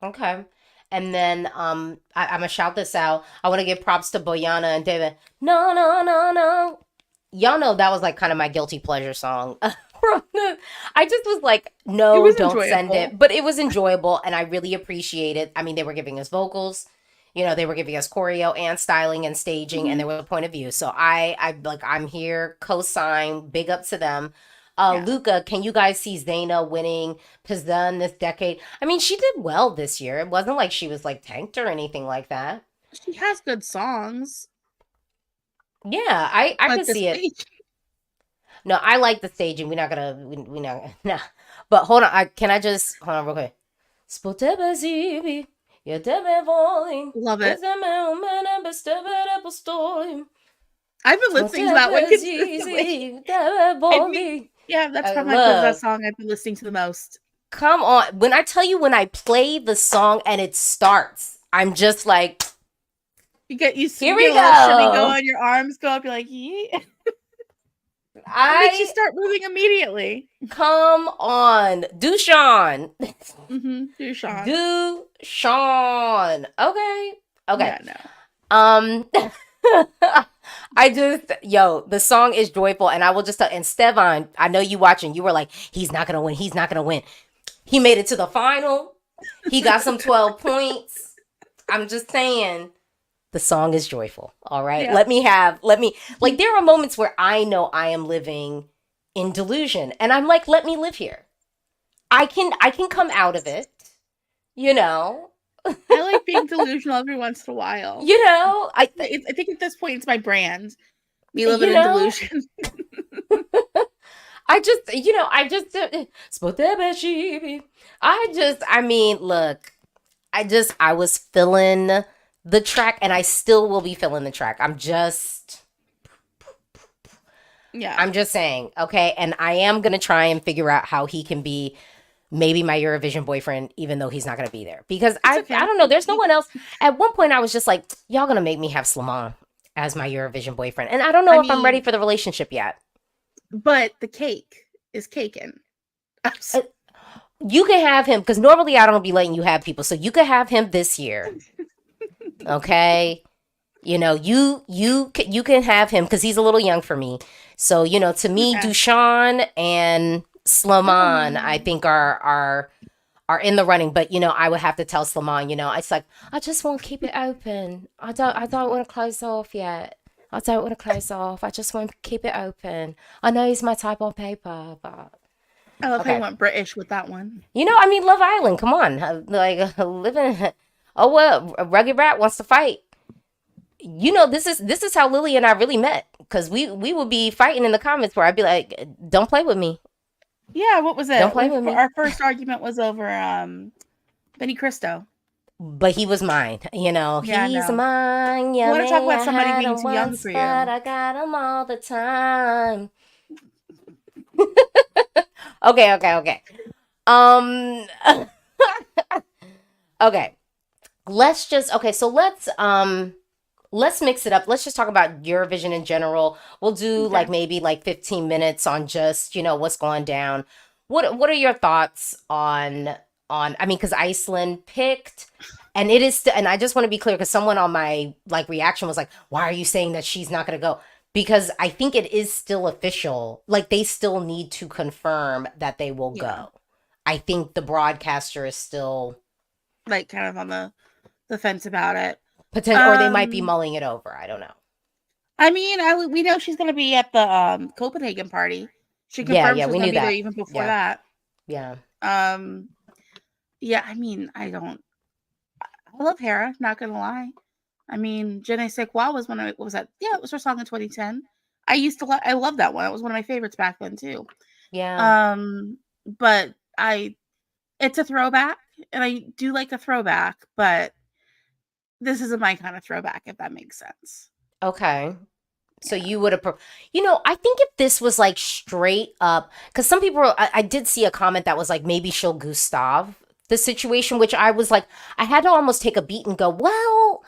Okay. And then I'm going to shout this out. I want to give props to Boyana and David. No, no, no, no. Y'all know that was like kind of my guilty pleasure song. I just was like, no, don't send it. But it was enjoyable and I really appreciate it. I mean, they were giving us vocals, they were giving us choreo and styling and staging, and there was a point of view. So I'm here, co-sign, big up to them. Luca, can you guys see Zaina winning Pesma this decade? I mean, she did well this year. It wasn't like she was like tanked or anything like that. She has good songs. Yeah, I can see it. No, I like the staging. We're not gonna, nah. But hold on, hold on real quick. Love it. I've been listening to that one consistently. Yeah, that's probably that song I've been listening to the most. Come on. When I tell you, when I play the song and it starts, I'm just like, here we go. Go and your arms go up. You're like, yeah. It makes you start moving immediately. Come on. Dushan. Mm-hmm. Dushan. Okay. Yeah, no. The song is joyful, and I will just tell, and Stevan, I know you watching, you were like, he's not gonna win. He made it to the final. He got some 12 points. I'm just saying the song is joyful. All right. Yeah. Let me like, there are moments where I know I am living in delusion and I'm like, let me live here. I can come out of it, you know. I like being delusional every once in a while. You know, I think at this point it's my brand. Me living You in know? delusion. Look, I was feeling the track and I still will be feeling the track. I'm just saying, okay? And I am going to try and figure out how he can be maybe my Eurovision boyfriend, even though he's not going to be there. Because I don't know, there's no one else. At one point I was just like, y'all going to make me have Slaman as my Eurovision boyfriend. And I don't know if I'm ready for the relationship yet. But the cake is caking. You can have him, because normally I don't be letting you have people. So you can have him this year. Okay? You know, you can have him because he's a little young for me. So, you know, to me, Dushan and Slaman, I think are in the running. But, you know, I would have to tell Slaman, you know, it's like, I just want to keep it open. I don't want to close off yet. I don't want to close off. I just want to keep it open. I know he's my type on paper, but I love how you went British with that one. you know, I mean, Love Island. Come on, like living. Oh well, a rugged rat wants to fight. You know, this is how Lily and I really met, because we would be fighting in the comments where I'd be like, "Don't play with me." Yeah, what was it? Don't play with me. Our first argument was over Benny Cristo. But he was mine, you know. Yeah, He's no. mine. Yeah, You wanna talk about somebody I had being him too young once, for you. but I got him all the time. Okay. Okay. Let's mix it up. Let's just talk about Eurovision in general. We'll do like maybe like 15 minutes on just, you know, what's going down. What are your thoughts on I mean, because Iceland picked, and it is and I just want to be clear, because someone on my like reaction was like, why are you saying that she's not gonna go? Because I think it is still official. Like, they still need to confirm that they will go. I think the broadcaster is still like kind of on the fence about it. Or they might be mulling it over. I don't know. I mean, we know she's going to be at the Copenhagen party. She confirmed she was going to be there even before that. Yeah. Yeah, I mean, I love Hera, not going to lie. I mean, Je ne sais quoi was one of it. What was that? Yeah, it was her song in 2010. I love that one. It was one of my favorites back then too. Yeah. But it's a throwback, and I do like a throwback, but this isn't my kind of throwback, if that makes sense. Okay. So you would have, you know, I think if this was like straight up, because some people, I did see a comment that was like, maybe she'll Gustav the situation, which I was like, I had to almost take a beat and go, well,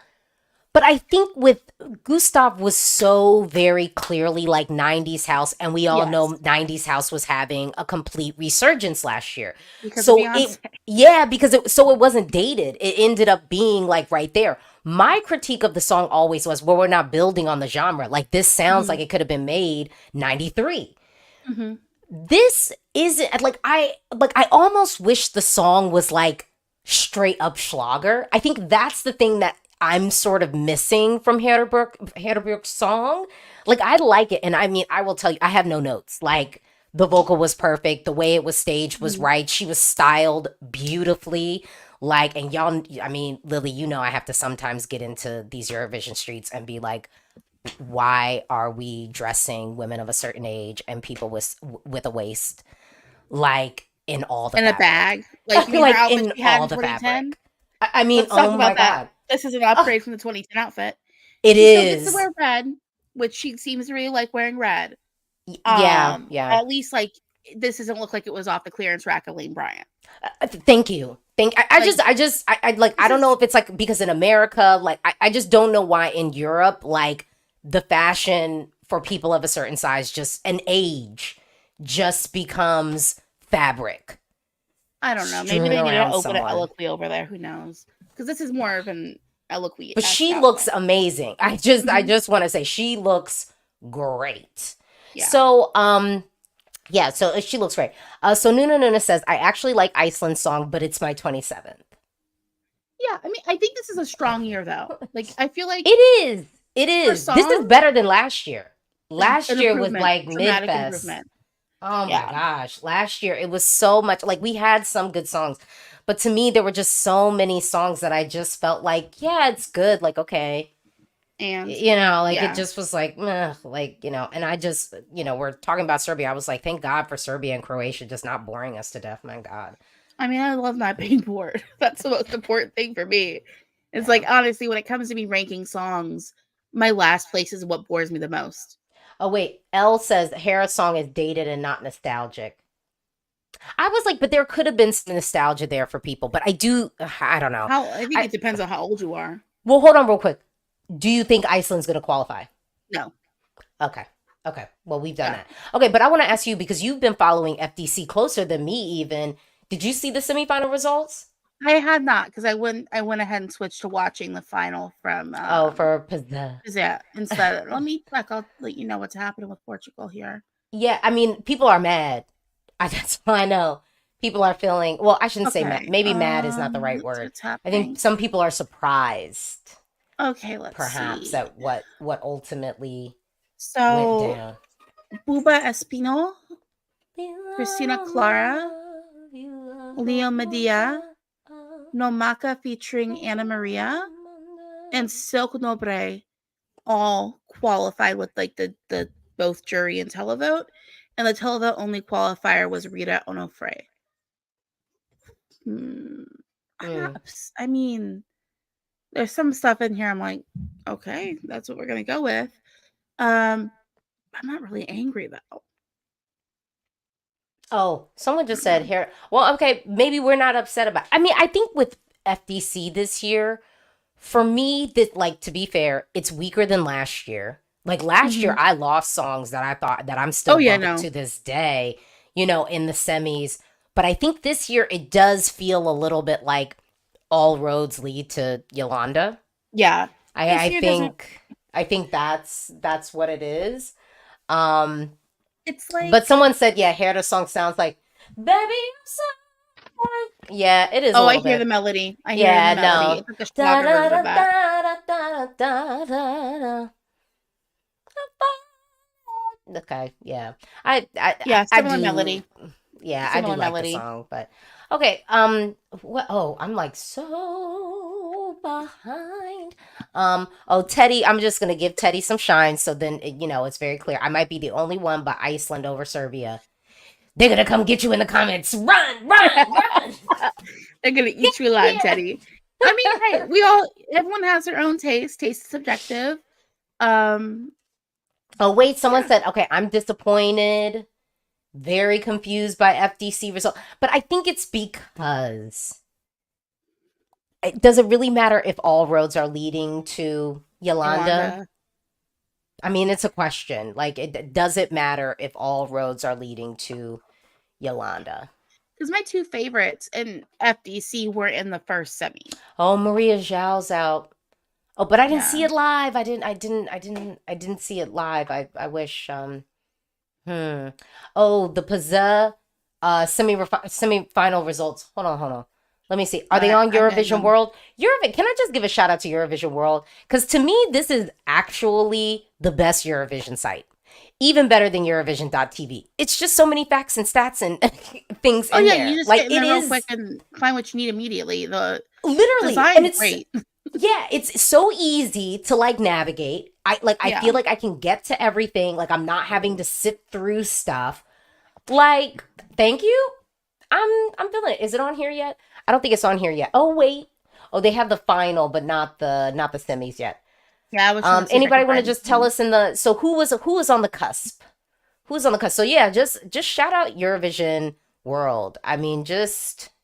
but I think with Gustav was so very clearly like 90s house, and we all know 90s house was having a complete resurgence last year. Because so of Beyonce. because it wasn't dated. It ended up being like right there. My critique of the song always was, well, we're not building on the genre. Like, this sounds like it could have been made 93. Mm-hmm. This isn't like I almost wish the song was like straight up Schlager. I think that's the thing that I'm sort of missing from Herderberg's song. Like, I like it, and I mean, I will tell you, I have no notes. Like, the vocal was perfect, the way it was staged was right. She was styled beautifully. Like, and y'all, I mean, Lily, you know, I have to sometimes get into these Eurovision streets and be like, why are we dressing women of a certain age and people with a waist like in all the fabric? A bag, like, like in all the fabric. I mean, oh my god, this is an upgrade from the 2010 outfit. It she is. Still gets to wear red, which she seems to really like wearing red. Yeah. At least like this doesn't look like it was off the clearance rack of Lane Bryant. Thank you. I don't know if it's like because in America, like I just don't know why in Europe, like the fashion for people of a certain size, just an age, just becomes fabric. I don't know. Maybe they need to open an eloquy over there. Who knows? Because this is more of an eloquy. But she looks amazing. I just want to say she looks great. Yeah. So yeah, so she looks great. So Nuna says, I actually like Iceland's song, but it's my 27th. Yeah, I mean, I think this is a strong year though. Like, I feel like It is. It for is. This is songs, better than last year. an Last year was improvement, like dramatic mid-fest. improvement. Oh my Yeah. gosh. Last year it was so much like we had some good songs, but to me there were just so many songs that I just felt like, yeah, it's good. Like, okay. And You know, like yeah. it just was like, meh, like, you know, and I just, you know, we're talking about Serbia. I was like, thank God for Serbia and Croatia just not boring us to death. My God. I mean, I love not being bored. That's the most important thing for me. It's Yeah. like, honestly, when it comes to me ranking songs, my last place is what bores me the most. Oh, wait. Elle says Hera's song is dated and not nostalgic. I was like, but there could have been some nostalgia there for people. But I don't know. I think it depends on how old you are. Well, hold on real quick. Do you think Iceland's going to qualify? No. Okay. Okay. Well, we've done Yeah. that. Okay, but I want to ask you, because you've been following FDC closer than me even. Did you see the semifinal results? I had not, because I went ahead and switched to watching the final from For Pesma. yeah, instead. Let me check. I'll let you know what's happening with Portugal here. Yeah, I mean, people are mad. That's all I know. People are feeling, well, I shouldn't say mad. Okay, Maybe mad is not the right let's see word. what's I happening. think some people are surprised, Okay, let's perhaps, see. at what ultimately So went down. Buba Espino, Christina Clara, Leo Medea, Nomaka featuring Anna Maria, and Silk Nobre all qualified with like the both jury and televote, and the televote only qualifier was Rita Onofre. I mean, there's some stuff in here I'm like, okay, that's what we're gonna go with. I'm not really angry though. Oh, someone just said here. Well, okay, maybe we're not upset about. I mean, I think with FDC this year, for me, that, like, to be fair, it's weaker than last year. Like last year, I lost songs that I thought that I'm still bumping to this day, you know, in the semis. But I think this year it does feel a little bit like all roads lead to Yolanda. Yeah, I think that's what it is. It's like, But someone said, yeah, Hair the song sounds like Baby I'm so yeah, it is. oh, a I little hear bit. the melody. I hear the melody. It's like a stronger version of that. Okay, yeah. Yeah, I similar do. melody. Yeah, I do Similar like melody. the song, but okay. What? Oh, I'm like so behind. Oh, Teddy. I'm just gonna give Teddy some shine, so then you know it's very clear. I might be the only one, but Iceland over Serbia. They're gonna come get you in the comments. Run, run, run. They're gonna eat you alive, Teddy. I mean, hey, everyone has their own taste. Taste is subjective. Oh, wait, someone said, okay, I'm disappointed, very confused by FDC result. But I think it's because does it really matter if all roads are leading to Yolanda? I mean, it's a question. Like, does it matter if all roads are leading to Yolanda? Because my two favorites in FDC were in the first semi. Oh, Maria Zhao's out. Oh, but I didn't see it live. I didn't see it live. I wish. Oh, the Pazza semi-final results. Hold on. Let me see. Are they on Eurovision World? Can I just give a shout out to Eurovision World? Because to me, this is actually the best Eurovision site. Even better than Eurovision.tv. It's just so many facts and stats and things in there. You just like get in there real quick and find what you need immediately. Literally, and it's great. Yeah, it's so easy to like navigate. I feel like I can get to everything. Like I'm not having to sit through stuff. Like, thank you. I'm feeling it. Is it on here yet? I don't think it's on here yet. Oh wait. Oh, they have the final, but not the semis yet. Yeah. Anybody want to just tell us so who was on the cusp? Who's on the cusp? So yeah, just shout out Eurovision World. I mean,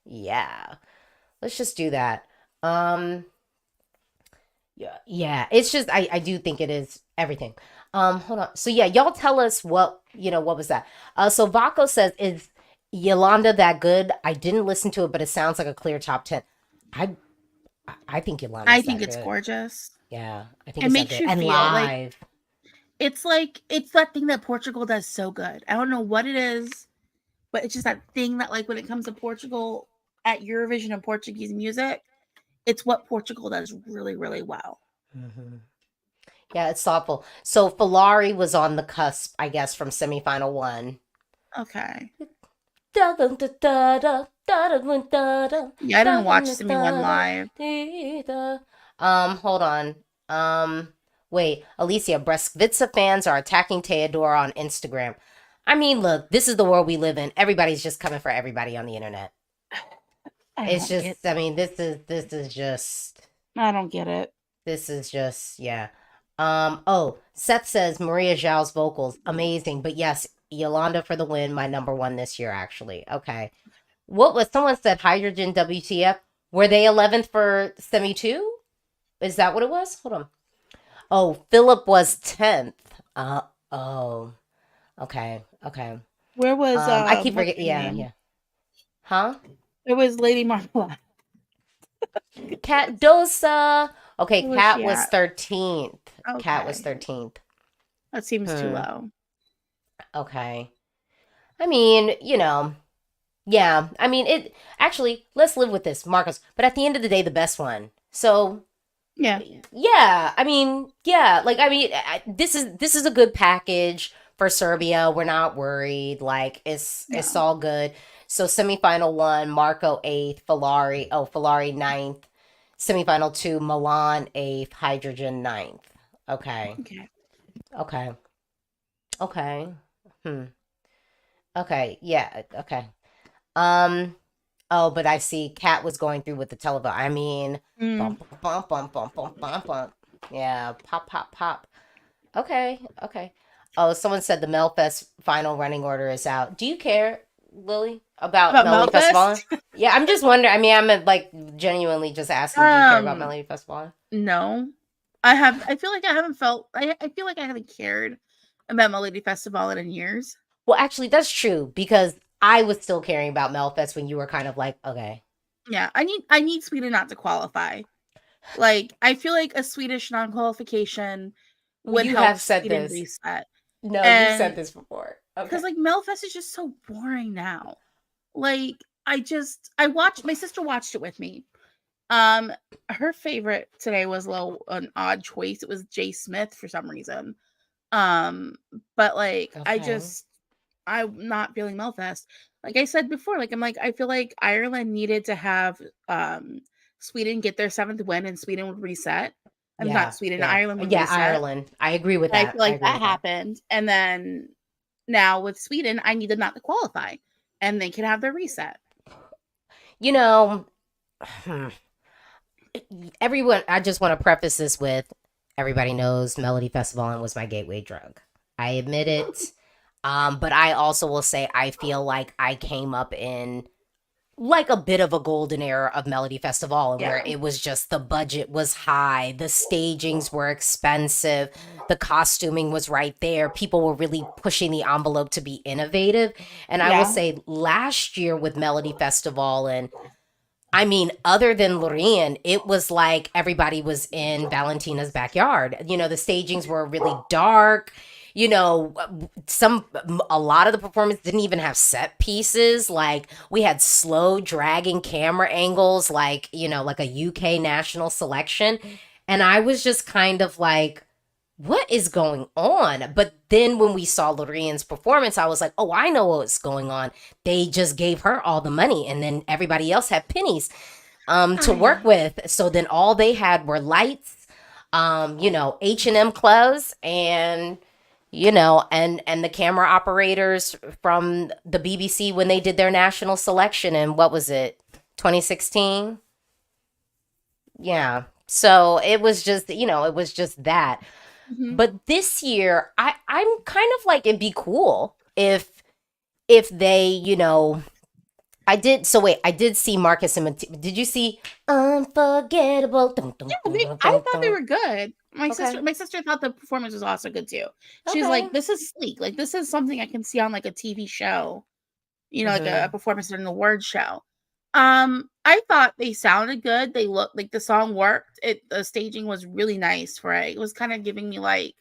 yeah. Let's just do that. Yeah, it's just I do think it is everything. Hold on. So yeah, y'all tell us what was that? So Vaco says, is Yolanda that good? I didn't listen to it, but it sounds like a clear top 10. I think Yolanda. I think it's gorgeous. Yeah, I think it makes you feel live. Like it's that thing that Portugal does so good. I don't know what it is, but it's just that thing that, like, when it comes to Portugal at Eurovision and Portuguese music, it's what Portugal does really, really well. Yeah, it's thoughtful. So Falari was on the cusp, I guess, from semifinal 1. Okay. Yeah, Yeah, I didn't watch Semi 1 live. Hold on. Wait, Alesia, Breskvitsa fans are attacking Teodora on Instagram. I mean, look, this is the world we live in. Everybody's just coming for everybody on the internet. It's just, I mean, this is just, I don't get it. this is just, yeah. Oh, Seth says Maria Zhao's vocals, amazing. But yes, Yolanda for the win, my number 1 this year, actually. Okay. What was, someone said Hydrogen WTF? Were they 11th for semi 2? Is that what it was? Hold on. Oh, Philip was 10th. Oh. Okay. Where was I keep what's forgetting. her Yeah, name? yeah. Huh? It was Lady Marmalade. Cat Dosa. Okay, Where was Cat she was at? 13th. Cat was Okay. 13th. That seems too low. Okay. I mean, yeah. I mean, it actually, let's live with this, Marcos. But at the end of the day, the best one. So, Yeah. yeah. I mean, yeah. Like, I mean, this is a good package for Serbia. We're not worried. Like, it's all good. So semifinal 1, Marco 8th, Falari 9th. Semifinal 2, Milan 8th, Hydrogen 9th. Okay. Okay, yeah, okay. Oh, but I see Kat was going through with the televote. I mean, bump, bump, bump, bump, bump, bump, bump. Yeah, pop, pop, pop. Okay. Oh, someone said the Melfest final running order is out. Do you care, Lily, about Melodifestivalen? Yeah, I'm just wondering. I mean, I'm like genuinely just asking. Do you care about Melodifestivalen? No, I feel like I haven't felt. I feel like I haven't cared about Melodifestivalen in years. Well, actually, that's true because I was still caring about Melfest when you were kind of like, okay. Yeah, I need Sweden not to qualify. Like, I feel like a Swedish non-qualification would You help have said Sweden this. reset. No, you said this before. Because like Melfest is just so boring now. Like, I watched, my sister watched it with me. Her favorite today was an odd choice. It was Jay Smith for some reason. But like I'm not feeling Melfest. Like I said before, like I feel like Ireland needed to have Sweden get their 7th win and Sweden would reset. Not Sweden, Ireland would reset. Ireland. I agree with that. I feel like that happened. And then now with Sweden, I need them not to qualify. And they can have their reset. Everyone, I just want to preface this with, everybody knows Melodifestivalen was my gateway drug. I admit it. But I also will say I feel like I came up in like a bit of a golden era of Melodifestivalen where it was just the budget was high, the stagings were expensive, the costuming was right there. People were really pushing the envelope to be innovative. And I will say last year with Melodifestivalen, I mean, other than Loreen, it was like everybody was in Valentina's backyard. The stagings were really dark. A lot of the performance didn't even have set pieces. Like we had slow dragging camera angles, like a UK national selection. And I was just kind of like, what is going on? But then when we saw Loreen's performance, I was like, oh, I know what's going on. They just gave her all the money and then everybody else had pennies to work with. So then all they had were lights, H&M clothes and and the camera operators from the BBC when they did their national selection in, what was it, 2016? Yeah. So it was just, it was just that. Mm-hmm. But this year, I'm kind of like, it'd be cool if they, I did see Marcus and did you see Unforgettable? Yeah, I thought they were good. My sister thought the performance was also good too. She's like, this is sleek. Like this is something I can see on like a TV show, like a performance in an award show. I thought they sounded good. They looked like the song worked. The staging was really nice for it. It was kind of giving me like,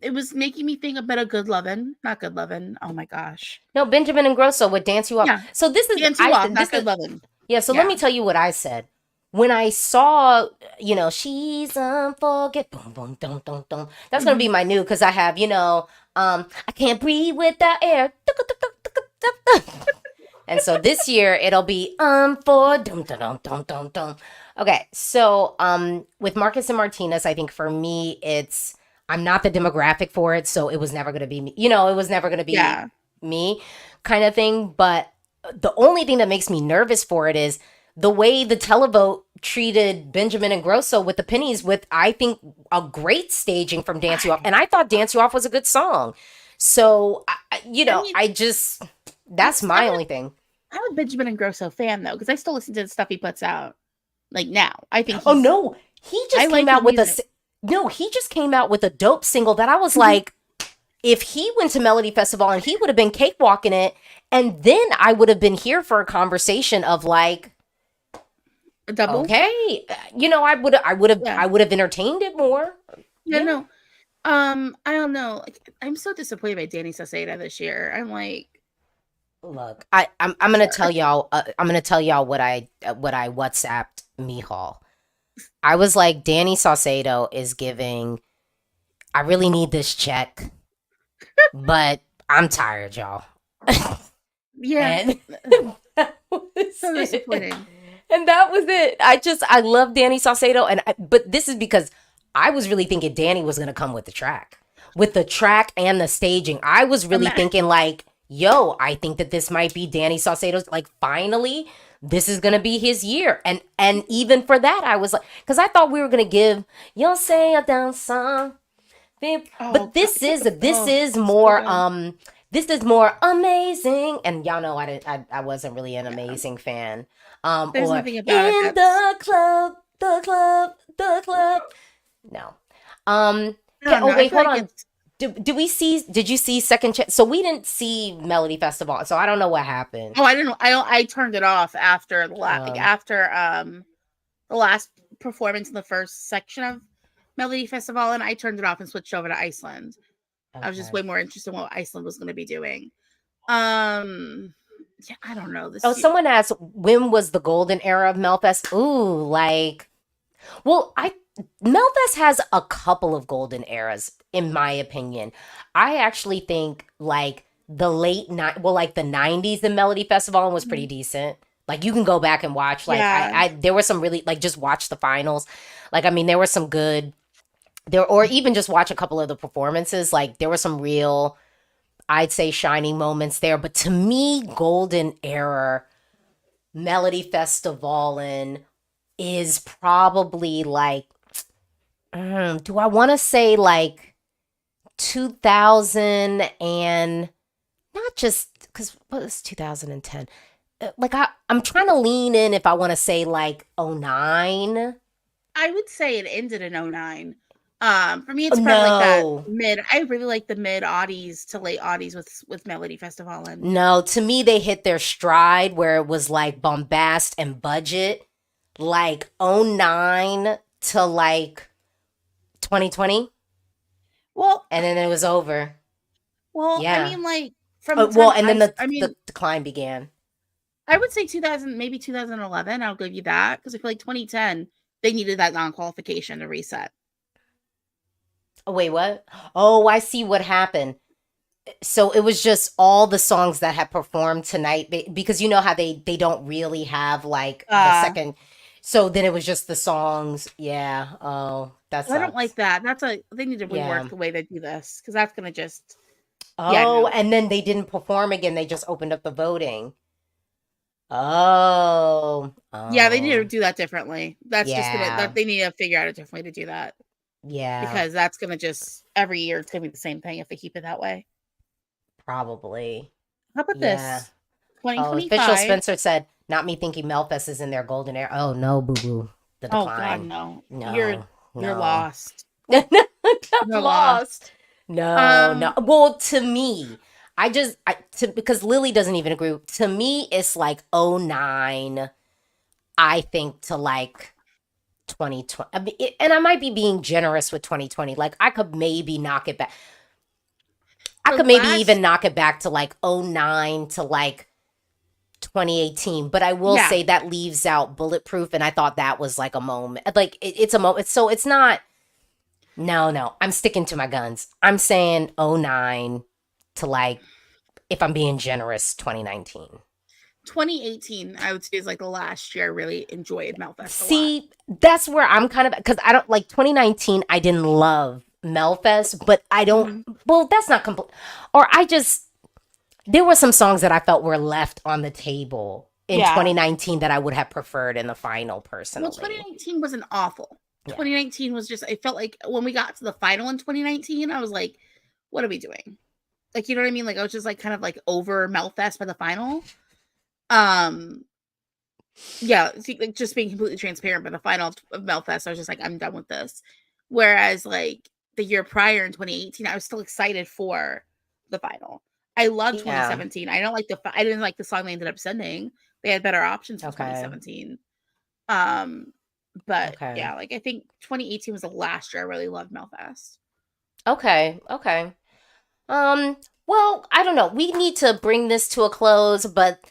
it was making me think a bit of Good Lovin', not Good Lovin'. Oh my gosh. No, Benjamin Ingrosso would Dance You Up. Yeah. So this is Dance You Up, not Good Lovin'. Yeah. So let me tell you what I said. when I saw, she's unforgettable, boom, boom, dum, dum, dum. That's gonna be my new, because I have, I can't breathe without air. And so this year it'll be for dum dum dum dum dum dum. Okay, so with Marcus and Martinez, I think for me I'm not the demographic for it, so it was never gonna be me. It was never gonna be me, kind of thing. But the only thing that makes me nervous for it is the way the televote treated Benjamin and Grosso with the pennies, with I think a great staging from Dance You Off, and I thought Dance You Off was a good song. So that's my only thing. I'm a Benjamin and Grosso fan though, because I still listen to the stuff he puts out. Like now, I think. Oh no, he just came out with he just came out with a dope single that I was like, if he went to Melodifestivalen, he would have been cakewalking it, and then I would have been here for a conversation of like, a double. Okay, I would have entertained it more. No. I don't know. Like, I'm so disappointed by Danny Saucedo this year. I'm like, look, I'm gonna tell y'all. I'm gonna tell y'all what I WhatsApped Mihal. I was like, Danny Saucedo is giving. I really need this check, but I'm tired, y'all. Yeah, and that was so disappointing. And that was it. I love Danny Saucedo, but this is because I was really thinking Danny was gonna come with the track and the staging. I was really thinking like, yo, I think that this might be Danny Saucedo's, like, finally, this is gonna be his year. And even for that, I was like, because I thought we were gonna give You'll Say a Down Song. But this is more amazing. And y'all know I wasn't really an amazing fan. There's or nothing about in it. the club. No. Wait, hold on. Did you see Second Chance? So we didn't see Melodifestivalen, so I don't know what happened. Oh, I didn't. I turned it off after the last performance in the first section of Melodifestivalen, and I turned it off and switched over to Iceland. Okay. I was just way more interested in what Iceland was going to be doing. I don't know. Someone asked, when was the golden era of Melfest? Ooh, Melfest has a couple of golden eras, in my opinion. I actually think like the the 90s in Melodifestivalen was pretty decent. Like you can go back and watch. Like there were some really, like, just watch the finals. Like, I mean, there were some good or even just watch a couple of the performances. Like there were some real, I'd say, shining moments there. But to me, golden era Melodifestivalen is probably like, do I want to say like 2000 and not just because what was 2010? Like I'm trying to lean in if I want to say like 09. I would say it ended in 09. For me, it's probably like that mid. I really like the mid aughties to late aughties with Melodifestivalen. No, to me, they hit their stride where it was like bombast and budget, like 09 to like 2020. Well, and then it was over. Well, yeah. I mean, like from the decline began. I would say 2000, maybe 2011. I'll give you that because I feel like 2010 they needed that non-qualification to reset. Oh wait, what? Oh, I see what happened. So it was just all the songs that had performed tonight because you know how they don't really have like the second. So then it was just the songs. Yeah. Oh, that's. I don't like that. They need to rework the way they do this because that's gonna just. And then they didn't perform again. They just opened up the voting. Oh. Yeah, they need to do that differently. That's just they need to figure out a different way to do that. Yeah. Because that's gonna just every year it's gonna be the same thing if they keep it that way. Probably. How about this? 2025. Official Spencer said, "Not me thinking Melfest is in their golden era." Oh no, boo boo. The decline. Oh God, no. You're lost. You're lost. No. Well, to me, because Lily doesn't even agree. To me, it's like 09, I think, to like 2020. I mean, and I might be being generous with 2020. Like I could maybe knock it back. I could maybe even knock it back to like 09 to like 2018, but I will Yeah. say that leaves out Bulletproof, and I thought that was like a moment. Like it's a moment. So it's not. No, I'm sticking to my guns. I'm saying 09 to like, if I'm being generous, 2019. 2018, I would say, is like the last year I really enjoyed Melfest a lot. See, that's where I'm kind of, because I don't like 2019. I didn't love Melfest, but I don't. Well, that's not complete. Or there were some songs that I felt were left on the table in 2019 that I would have preferred in the final personally. Well, 2019 wasn't awful. Yeah. 2019 was just, I felt like when we got to the final in 2019, I was like, what are we doing? Like, you know what I mean? Like, I was just like kind of like over Melfest by the final. Yeah, see, like, just being completely transparent, by the final of Melfest, I was just like, I'm done with this. Whereas like the year prior in 2018, I was still excited for the final. I loved 2017. I didn't like the song they ended up sending. They had better options for 2017. But yeah, like I think 2018 was the last year I really loved Melfest. Okay. Well, I don't know. We need to bring this to a close, but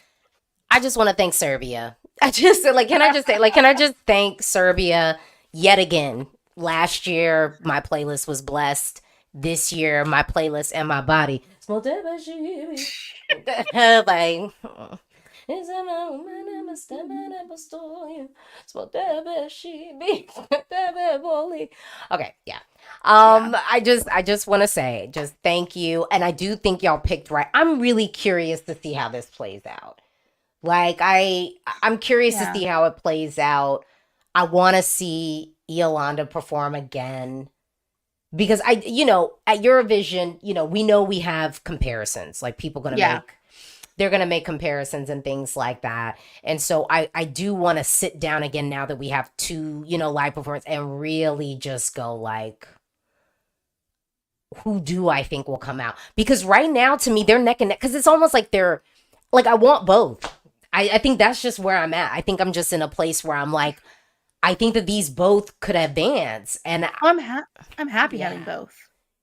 I just want to thank Serbia. Can I just thank Serbia yet again? Last year, my playlist was blessed. This year, my playlist and my body. Okay, yeah. I just want to say, just thank you, and I do think y'all picked right. I'm really curious to see how this plays out. Like I'm curious to see how it plays out. I want to see Yolanda perform again. Because at Eurovision, we know we have comparisons. Like people they're gonna make comparisons and things like that. And so I do want to sit down again now that we have two, live performances and really just go like, who do I think will come out? Because right now, to me, they're neck and neck. Because it's almost like they're like, I want both. I think that's just where I'm at. I think I'm just in a place where I'm like, I think that these both could advance, and I'm happy having both.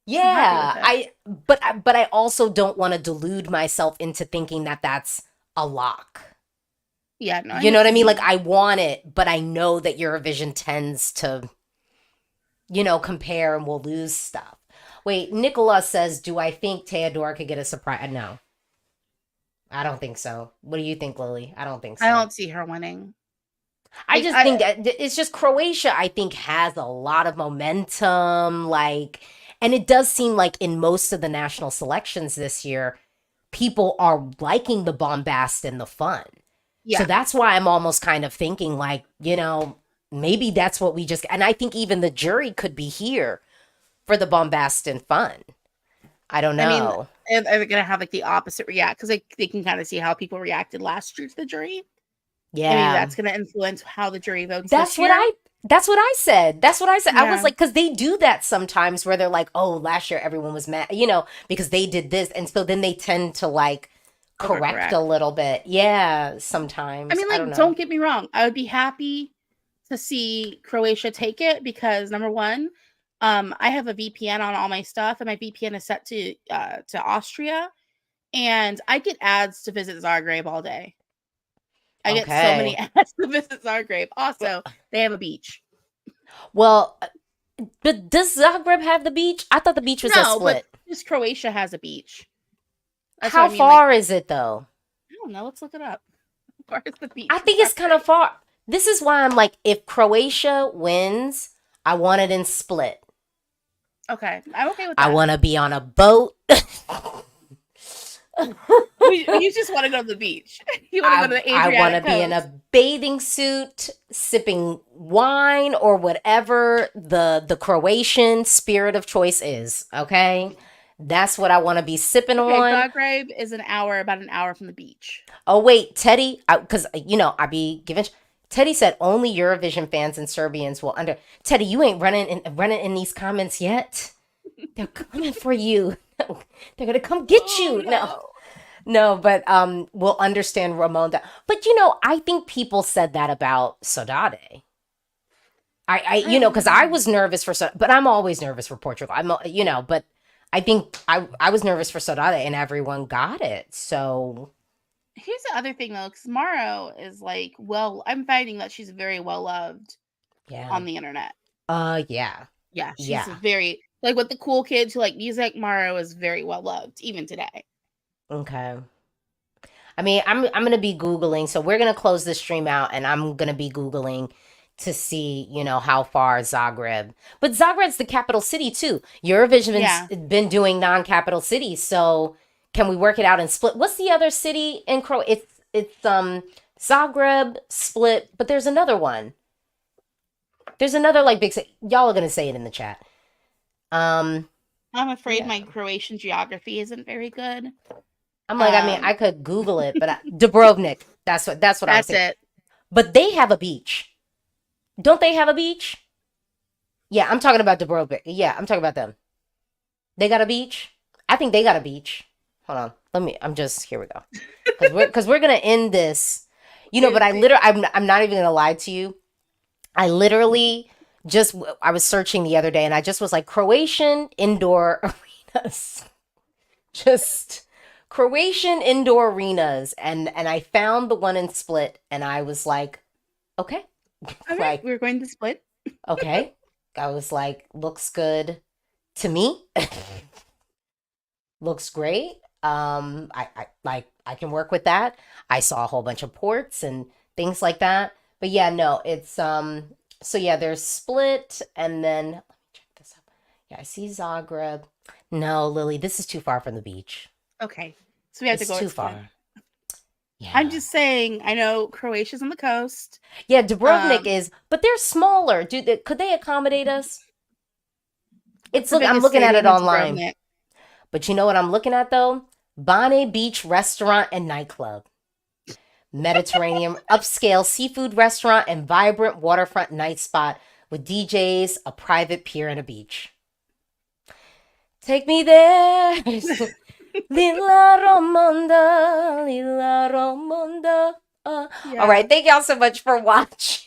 Yeah, but I also don't want to delude myself into thinking that that's a lock. Yeah, no, you know what I mean? Like I want it, but I know that Eurovision tends to, compare and we'll lose stuff. Wait, Nicola says, "Do I think Theodora could get a surprise?" No, I don't think so. What do you think, Lily? I don't think so. I don't see her winning. I just think it's just Croatia, I think, has a lot of momentum. And it does seem like in most of the national selections this year, people are liking the bombast and the fun. Yeah. So that's why I'm almost kind of thinking like, maybe that's what we just, and I think even the jury could be here for the bombast and fun. I don't know. I mean, they're going to have like the opposite react because they can kind of see how people reacted last year to the jury. Yeah. I mean, that's going to influence how the jury votes. That's what I said. Yeah. I was like, because they do that sometimes where they're like, oh, last year everyone was mad, because they did this. And so then they tend to like correct a little bit. Yeah, sometimes. I mean, don't get me wrong. I would be happy to see Croatia take it because number one, I have a VPN on all my stuff and my VPN is set to Austria. And I get ads to visit Zagreb all day. I get so many ads to visit Zagreb. Also, they have a beach. Well, but does Zagreb have the beach? I thought the beach was a split. But just Croatia has a beach. That's How far is it, though? I don't know. Let's look it up. How far is the beach? I think it's kind of far. This is why I'm like, if Croatia wins, I want it in Split. Okay. I'm okay with that. I want to be on a boat. You just want to go to the beach. You want to go to the Adriatic I want to be in a bathing suit, sipping wine or whatever the Croatian spirit of choice is. Okay, that's what I want to be sipping on. Zagreb is about an hour from the beach. Oh wait, Teddy, because I be giving. Teddy said only Eurovision fans and Serbians will under. Teddy, you ain't running in these comments yet. They're coming for you. No, they're gonna come get you. No, but we'll understand Ramonda. But I think people said that about Saudade. Because I was nervous for but I'm always nervous for Portugal. But I think I was nervous for Saudade and everyone got it. So Here's the other thing though, because Maro is like, I'm finding that she's very well loved Yeah. on the internet. Yeah. Yeah, she's Yeah. very like with the cool kids who like music. Maro is very well loved even today. Okay. I mean, I'm gonna be Googling, so we're gonna close this stream out, and I'm gonna be Googling to see, how far Zagreb. But Zagreb's the capital city too. Eurovision's been doing non-capital cities, so can we work it out in Split? What's the other city in Croatia? It's Zagreb, Split, but there's another one. There's another like big city. Y'all are gonna say it in the chat. I'm afraid my Croatian geography isn't very good. I'm like, I could Google it, but Dubrovnik. That's what I was saying. It. But they have a beach. Don't they have a beach? Yeah, I'm talking about Dubrovnik. Yeah, I'm talking about them. They got a beach? I think they got a beach. Hold on. Here we go. Because we're going to end this. But I'm not even going to lie to you. I literally I was searching the other day and I just was like, Croatian indoor arenas. Croatian indoor arenas. And I found the one in Split and I was like, okay. All right, we're going to Split. Okay. I was like, looks good to me. Looks great. I can work with that. I saw a whole bunch of ports and things like that. But yeah, no, it's so yeah, there's Split and then let me check this up. Yeah, I see Zagreb. No, Lily, this is too far from the beach. Okay. So we have to go too far. Yeah. I'm just saying, I know Croatia's on the coast. Yeah, Dubrovnik is, but they're smaller. Could they accommodate us? I'm looking at it online. Dubrovnik. But you know what I'm looking at though? Bane Beach Restaurant and Nightclub. Mediterranean upscale seafood restaurant and vibrant waterfront night spot with DJs, a private pier, and a beach. Take me there. Lilla Romonda, Lilla Romonda. All right, thank y'all so much for watching.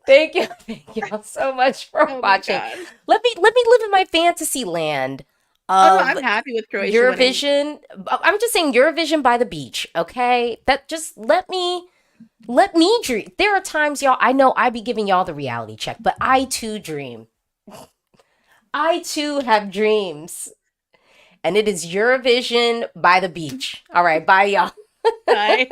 Thank y'all so much for watching. Let me live in my fantasy land. I'm happy with Croatia Eurovision. Winning. I'm just saying Eurovision by the beach, okay? That just let me dream. There are times, y'all, I know I be giving y'all the reality check, but I too dream. I too have dreams. And it is Eurovision by the beach. All right, bye y'all. Bye.